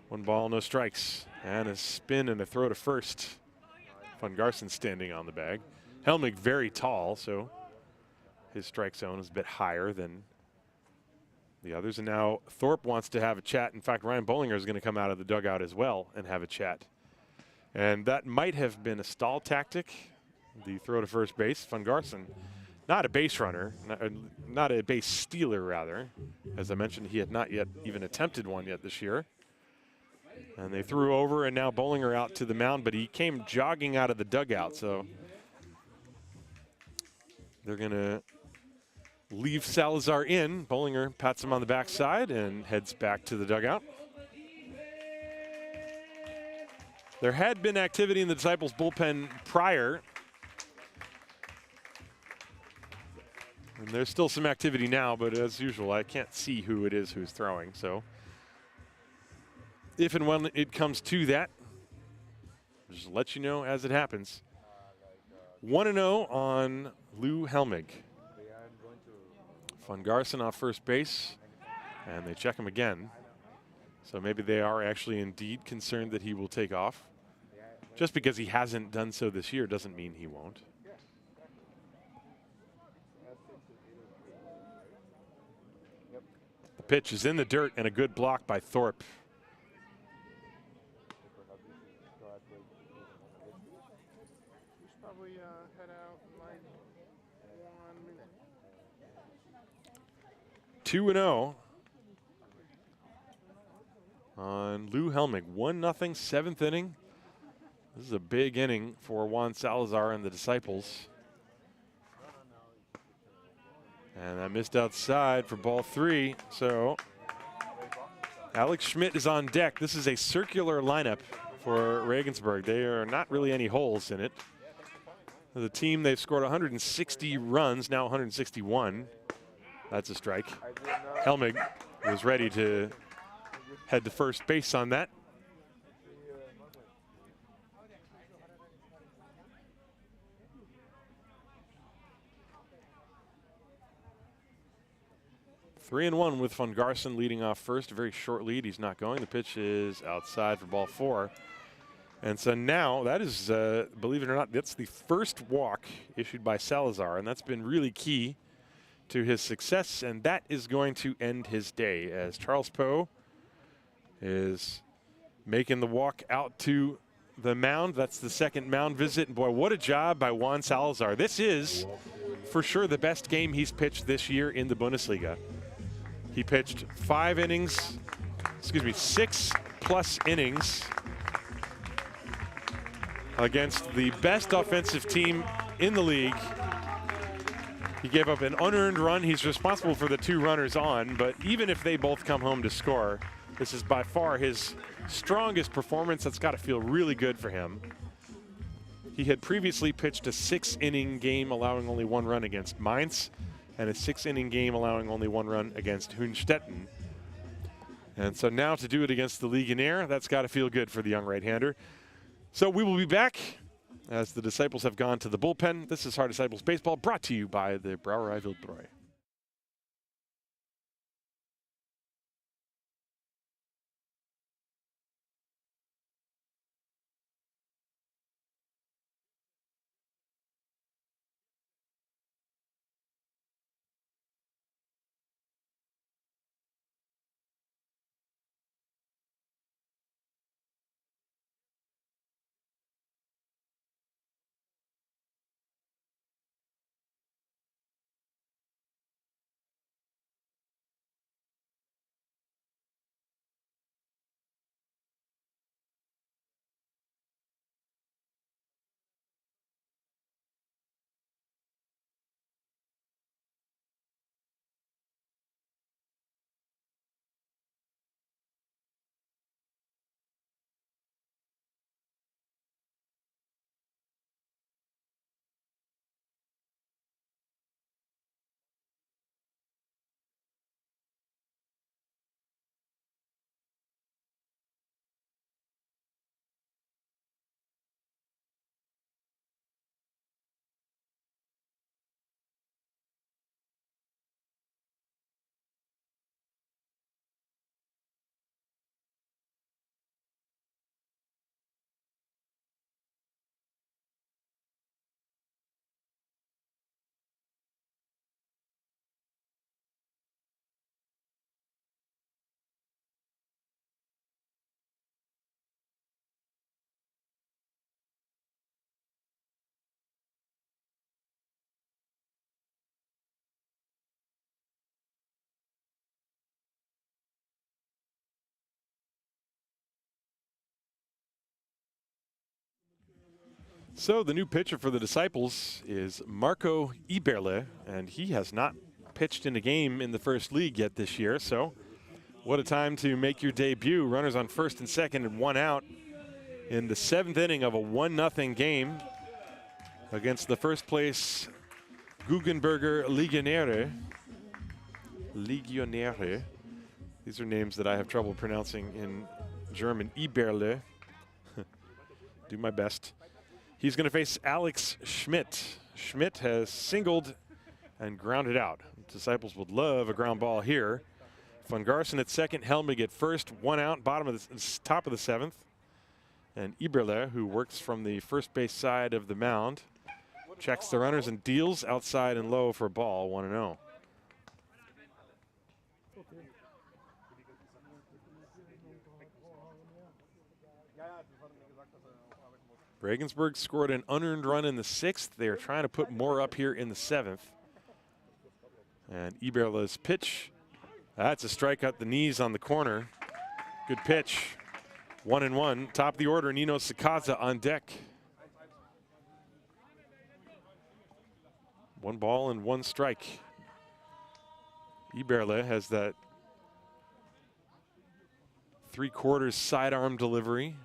1 ball, no strikes. And a spin and a throw to first. Van Garsen standing on the bag. Helmig very tall, so his strike zone is a bit higher than the others. And now Thorpe wants to have a chat. In fact, Ryan Bollinger is going to come out of the dugout as well and have a chat. And that might have been a stall tactic, the throw to first base. Van Garsen, not a base runner, not a base stealer, rather. As I mentioned, he had not yet even attempted one yet this year. And they threw over, and now Bollinger out to the mound, but he came jogging out of the dugout, so they're going to leave Salazar in. Bollinger pats him on the backside and heads back to the dugout. There had been activity in the Disciples bullpen prior. And there's still some activity now, but as usual, I can't see who it is who's throwing. So if and when it comes to that, just let you know as it happens. 1-0 on Lou Helmig. Van Garsen off first base, and they check him again. So maybe they are actually indeed concerned that he will take off. Just because he hasn't done so this year doesn't mean he won't. pitch is in the dirt and a good block by Thorpe. Two and 0 on Lou Helmig. 1-0, 7th inning. This is a big inning for Juan Salazar and the Disciples. And that missed outside for ball 3. So Alex Schmidt is on deck. This is a circular lineup for Regensburg. There are not really any holes in it. The team, they've scored 160 runs, now 161. That's a strike. Helmig was ready to head to first base on that. Three and 1 with Von Garson leading off first. A very short lead. He's not going. The pitch is outside for ball 4. And so now that is, believe it or not, that's the first walk issued by Salazar, and that's been really key to his success, and that is going to end his day as Charles Poe is making the walk out to the mound. That's the second mound visit, and boy, what a job by Juan Salazar. This is for sure the best game he's pitched this year in the Bundesliga. He pitched 6+ innings against the best offensive team in the league. He gave up an unearned run. He's responsible for the 2 runners on, but even if they both come home to score, this is by far his strongest performance. That's got to feel really good for him. He had previously pitched a 6-inning game allowing only 1 run against Mainz and a 6-inning game allowing only 1 run against Hunstetten. And so now to do it against the Legionäre, that's got to feel good for the young right-hander. So we will be back as the Disciples have gone to the bullpen. This is Haar Disciples Baseball, brought to you by the Brauerei Wildbräu. So the new pitcher for the Disciples is Marco Eberle, and he has not pitched in a game in the first league yet this year. So what a time to make your debut. Runners on first and second and 1 out in the 7th inning of a 1-0 game against the first place Guggenberger Legionäre. Legionäre. These are names that I have trouble pronouncing in German. Eberle. Do my best. He's going to face Alex Schmidt. Schmidt has singled and grounded out. Disciples would love a ground ball here. Von Garson at second, Helmig at first. 1 out, top of the 7th. And Eberle, who works from the first base side of the mound, checks the runners and deals outside and low for a ball, 1-0. Regensburg scored an unearned run in the 6th. They are trying to put more up here in the 7th. And Eberle's pitch. That's a strike at the knees on the corner. Good pitch. 1-1. Top of the order, Nino Sakaza on deck. 1 ball and 1 strike. Eberle has that 3/4 sidearm delivery.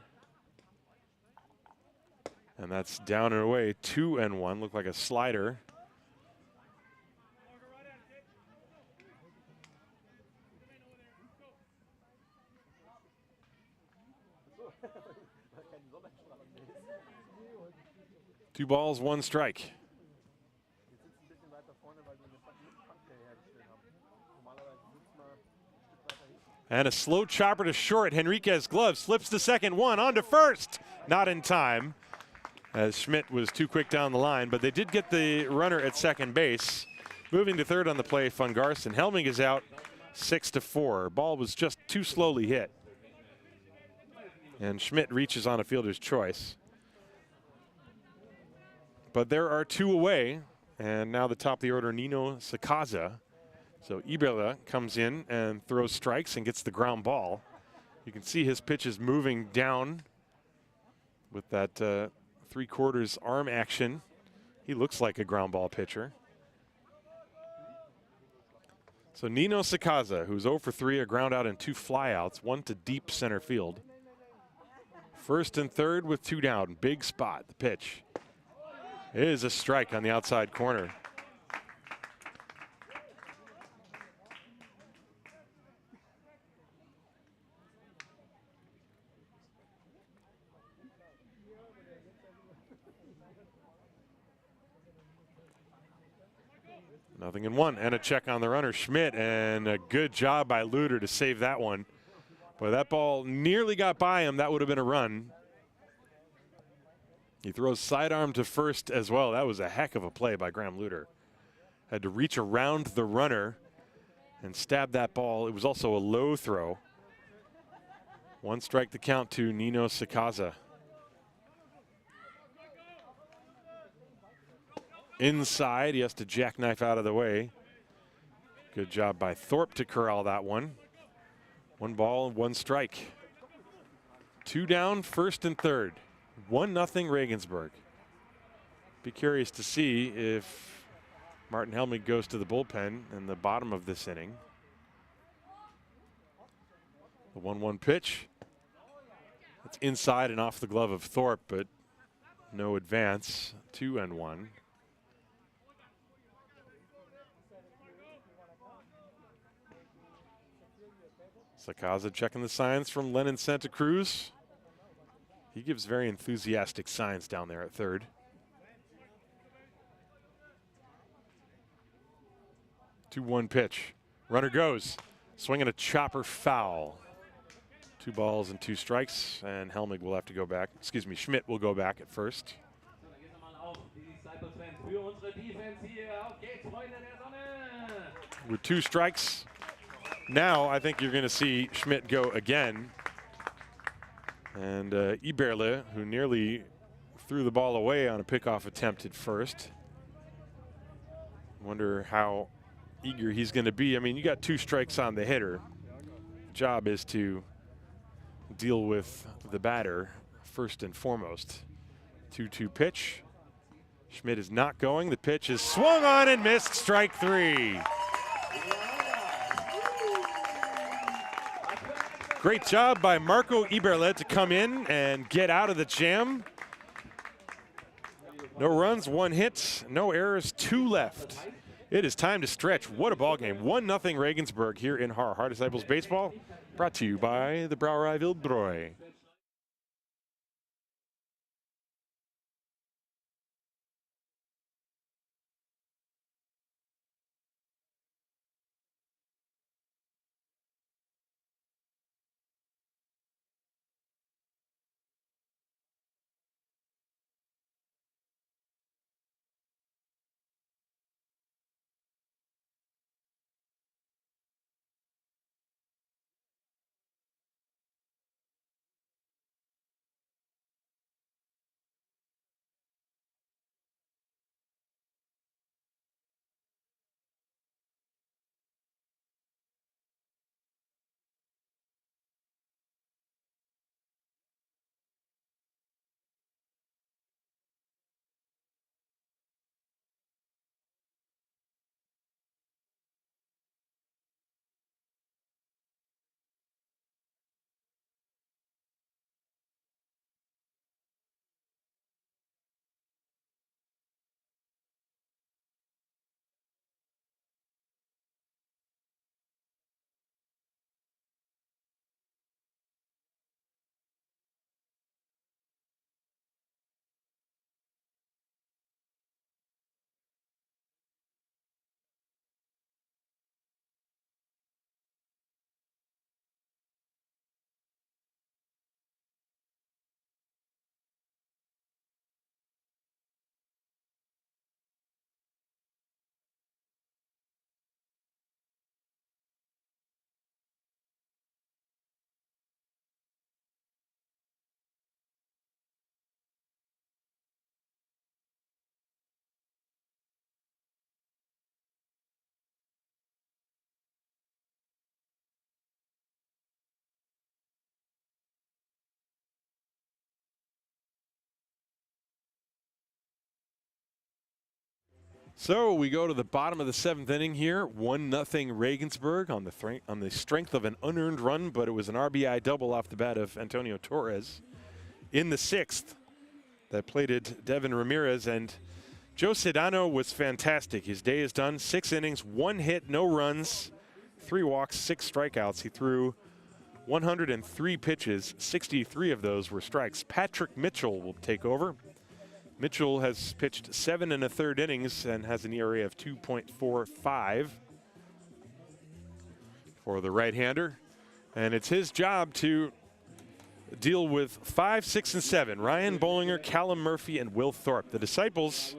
And that's down and away, 2-1. Looked like a slider. Two balls, 1 strike. And a slow chopper to short. Henriquez glove slips to second, 1 on to first. Not in time, as Schmidt was too quick down the line, but they did get the runner at second base. Moving to third on the play, Fungarson. Helming is out 6-4. Ball was just too slowly hit. And Schmidt reaches on a fielder's choice. But there are 2 away, and now the top of the order, Nino Sakaza. So Eberle comes in and throws strikes and gets the ground ball. You can see his pitch is moving down with that 3/4 arm action. He looks like a ground ball pitcher. So Nino Sakaza, who's 0 for 3, a ground out and 2 flyouts, 1 to deep center field. First and third with 2 down. Big spot. The pitch is a strike on the outside corner. Nothing in 1, and a check on the runner, Schmidt, and a good job by Luter to save that one. But that ball nearly got by him. That would have been a run. He throws sidearm to first as well. That was a heck of a play by Graham Luter. Had to reach around the runner and stab that ball. It was also a low throw. 1 strike to count to Nino Sakaza. Inside, he has to jackknife out of the way. Good job by Thorpe to corral that one. 1 ball and 1 strike. 2 down, first and third. 1-0 Regensburg. Be curious to see if Martin Helmig goes to the bullpen in the bottom of this inning. The 1-1 pitch. It's inside and off the glove of Thorpe, but no advance. 2-1. Sakaza checking the signs from Lennon Santa Cruz. He gives very enthusiastic signs down there at third. 2-1 pitch. Runner goes. Swinging a chopper foul. 2 balls and 2 strikes, and Helmig will have to go back. Excuse me, Schmidt will go back at first. With 2 strikes. Now I think you're going to see Schmidt go again. And Eberle, who nearly threw the ball away on a pickoff attempt at first. Wonder how eager he's going to be. I mean, you got 2 strikes on the hitter. The job is to deal with the batter first and foremost. 2-2 pitch. Schmidt is not going. The pitch is swung on and missed. Strike 3. Great job by Marco Eberle to come in and get out of the jam. No runs, 1 hit, no errors, 2 left. It is time to stretch. What a ball game. 1-0 Regensburg here in Haar. Haar Disciples Baseball brought to you by the Brauerei Wildbräu. So we go to the bottom of the 7th inning here. 1-0 Regensburg on the strength of an unearned run, but it was an RBI double off the bat of Antonio Torres. In the 6th, that plated Devin Ramirez, and Joe Sedano was fantastic. His day is done. 6 innings, 1 hit, no runs, 3 walks, 6 strikeouts. He threw 103 pitches. 63 of those were strikes. Patrick Mitchell will take over. Mitchell has pitched 7 1/3 innings and has an ERA of 2.45 for the right-hander. And it's his job to deal with 5, 6, and 7. Ryan Bollinger, Callum Murphy, and Will Thorpe. The Disciples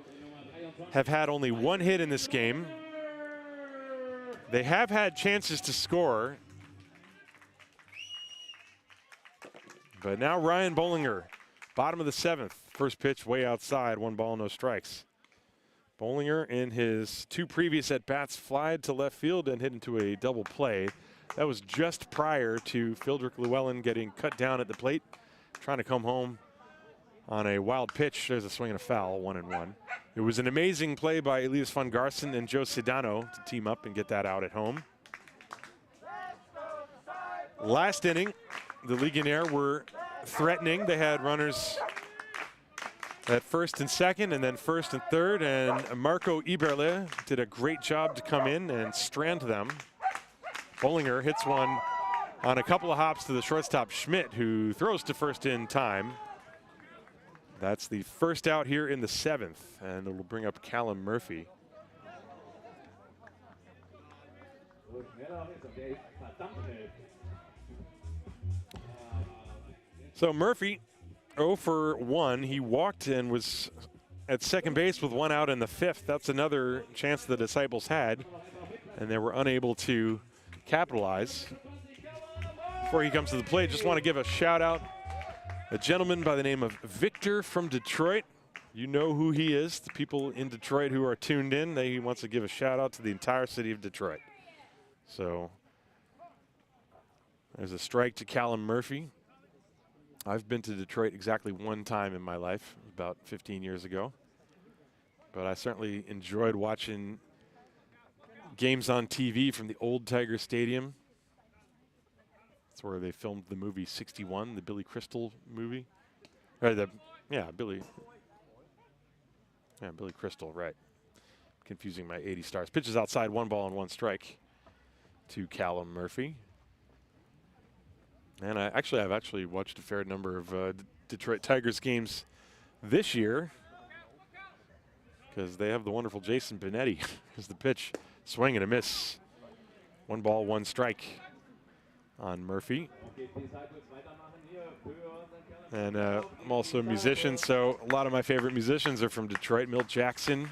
have had only 1 hit in this game. They have had chances to score. But now Ryan Bollinger, bottom of the 7th. First pitch way outside, 1 ball, no strikes. Bollinger in his 2 previous at-bats flied to left field and hit into a double play. That was just prior to Fildrick Llewellyn getting cut down at the plate, trying to come home on a wild pitch. There's a swing and a foul, 1-1. It was an amazing play by Elias von Garson and Joe Sedano to team up and get that out at home. Last inning, the Legionnaire were threatening. They had runners at first and second, and then first and third, and Marco Eberle did a great job to come in and strand them. Bollinger hits one on a couple of hops to the shortstop Schmidt, who throws to first in time. That's the first out here in the 7th, and it will bring up Callum Murphy. So Murphy, 0 for 1. He walked and was at second base with 1 out in the 5th. That's another chance the Disciples had, and they were unable to capitalize. Before he comes to the plate, just want to give a shout out. A gentleman by the name of Victor from Detroit. You know who he is. The people in Detroit who are tuned in, he wants to give a shout out to the entire city of Detroit. So there's a strike to Callum Murphy. I've been to Detroit exactly 1 time in my life, about 15 years ago. But I certainly enjoyed watching games on TV from the old Tiger Stadium. That's where they filmed the movie 61, the Billy Crystal movie. Or Billy Crystal, right. Confusing my 80 stars. Pitches outside, 1 ball and 1 strike to Callum Murphy. And I've actually watched a fair number of Detroit Tigers games this year, because they have the wonderful Jason Benetti as the pitch. Swing and a miss. 1 ball, 1 strike on Murphy. And I'm also a musician, so a lot of my favorite musicians are from Detroit. Milt Jackson,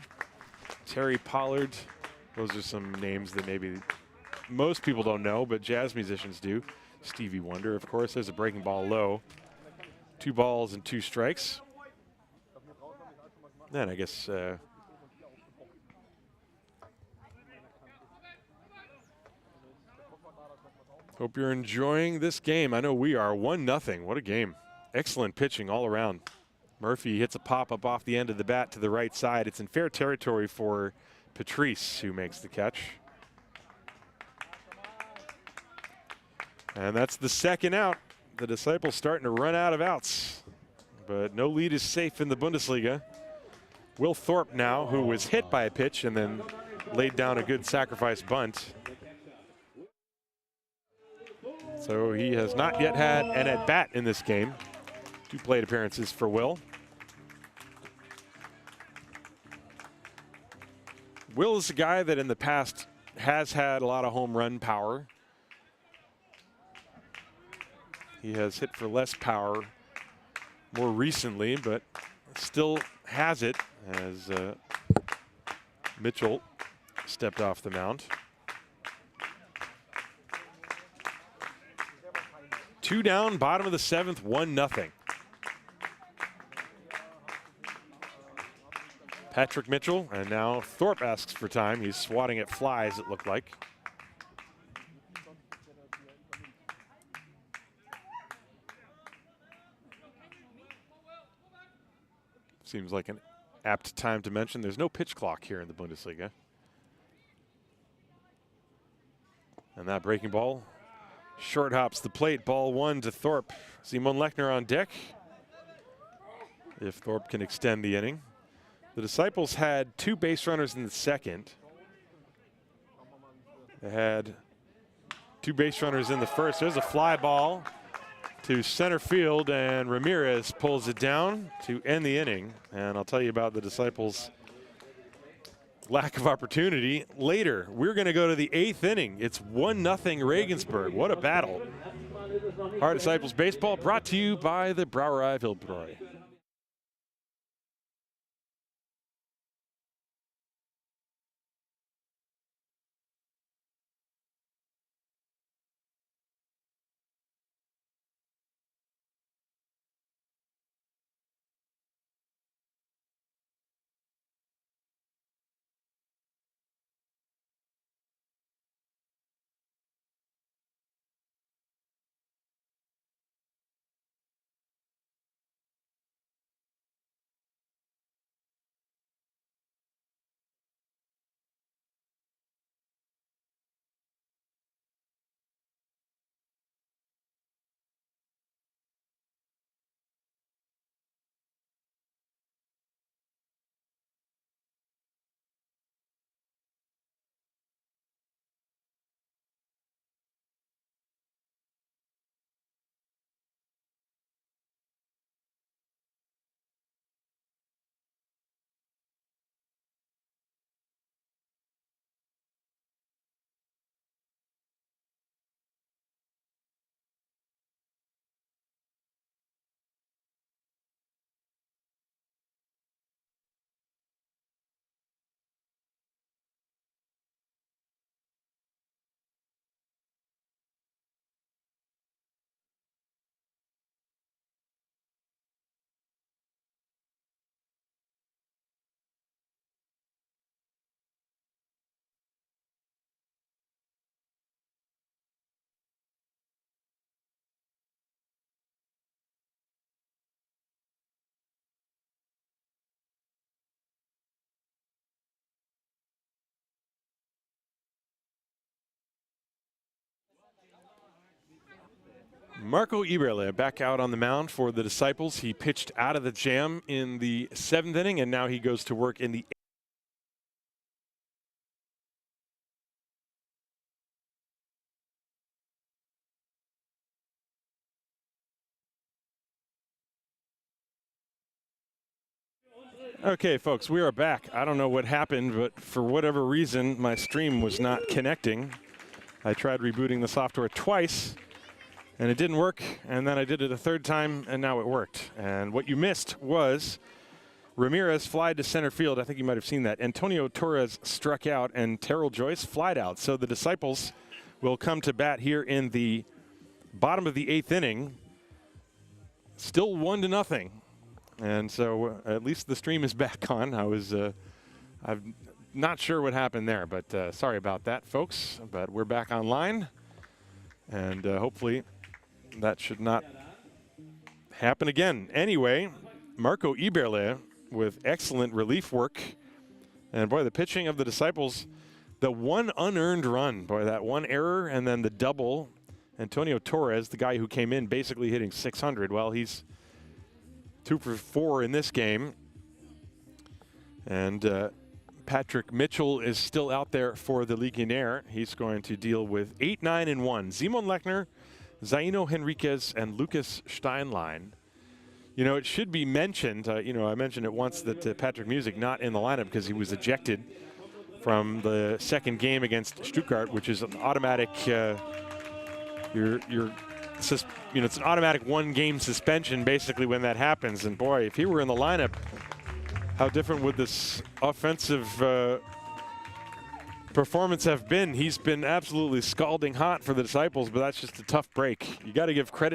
Terry Pollard. Those are some names that maybe most people don't know, but jazz musicians do. Stevie Wonder, of course. There's a breaking ball low. 2 balls and 2 strikes. Then I guess hope you're enjoying this game. I know we are. 1-0. What a game. Excellent pitching all around. Murphy hits a pop-up off the end of the bat to the right side. It's in fair territory for Patrice, who makes the catch. And that's the 2nd out. The Disciples starting to run out of outs, but no lead is safe in the Bundesliga. Will Thorpe now, who was hit by a pitch and then laid down a good sacrifice bunt. So he has not yet had an at-bat in this game. 2 plate appearances for Will. Will is a guy that in the past has had a lot of home run power. He has hit for less power more recently, but still has it as Mitchell stepped off the mound. 2 down, bottom of the 7th, 1-0. Patrick Mitchell, and now Thorpe asks for time. He's swatting at flies, it looked like. Seems like an apt time to mention. There's no pitch clock here in the Bundesliga. And that breaking ball short hops the plate. Ball 1 to Thorpe. Simon Lechner on deck. If Thorpe can extend the inning. The Disciples had 2 base runners in the second. They had 2 base runners in the first. There's a fly ball to center field, and Ramirez pulls it down to end the inning. And I'll tell you about the Disciples' lack of opportunity later. We're going to go to the 8th inning. It's 1-0 Regensburg. What a battle. Our Disciples Baseball brought to you by the Brauerei Wildbräu. Marco Eberle back out on the mound for the Disciples. He pitched out of the jam in the 7th inning, and now he goes to work in the 8th. Okay, folks, we are back. I don't know what happened, but for whatever reason, my stream was not connecting. I tried rebooting the software twice, and it didn't work, and then I did it a 3rd time, and now it worked. And what you missed was Ramirez flied to center field. I think you might have seen that. Antonio Torres struck out, and Terrell Joyce flied out. So the Disciples will come to bat here in the bottom of the 8th inning. Still 1-0. And so at least the stream is back on. I'm not sure what happened there, but sorry about that, folks. But we're back online, and hopefully that should not happen again. Anyway, Marco Eberle with excellent relief work. And boy, the pitching of the Disciples, the 1 unearned run, boy, that 1 error and then the double. Antonio Torres, the guy who came in basically hitting 600, well, he's 2 for 4 in this game. And Patrick Mitchell is still out there for the Legionäre. He's going to deal with 8, 9, and 1. Simon Lechner, Zaino Henriquez, and Lucas Steinlein. You know, it should be mentioned, I mentioned it once that Patrick Music not in the lineup because he was ejected from the 2nd game against Stuttgart, which is an automatic, it's an automatic 1-game suspension basically when that happens. And boy, if he were in the lineup, how different would this offensive performance have been? He's been absolutely scalding hot for the Disciples, but that's just a tough break. You got to give credit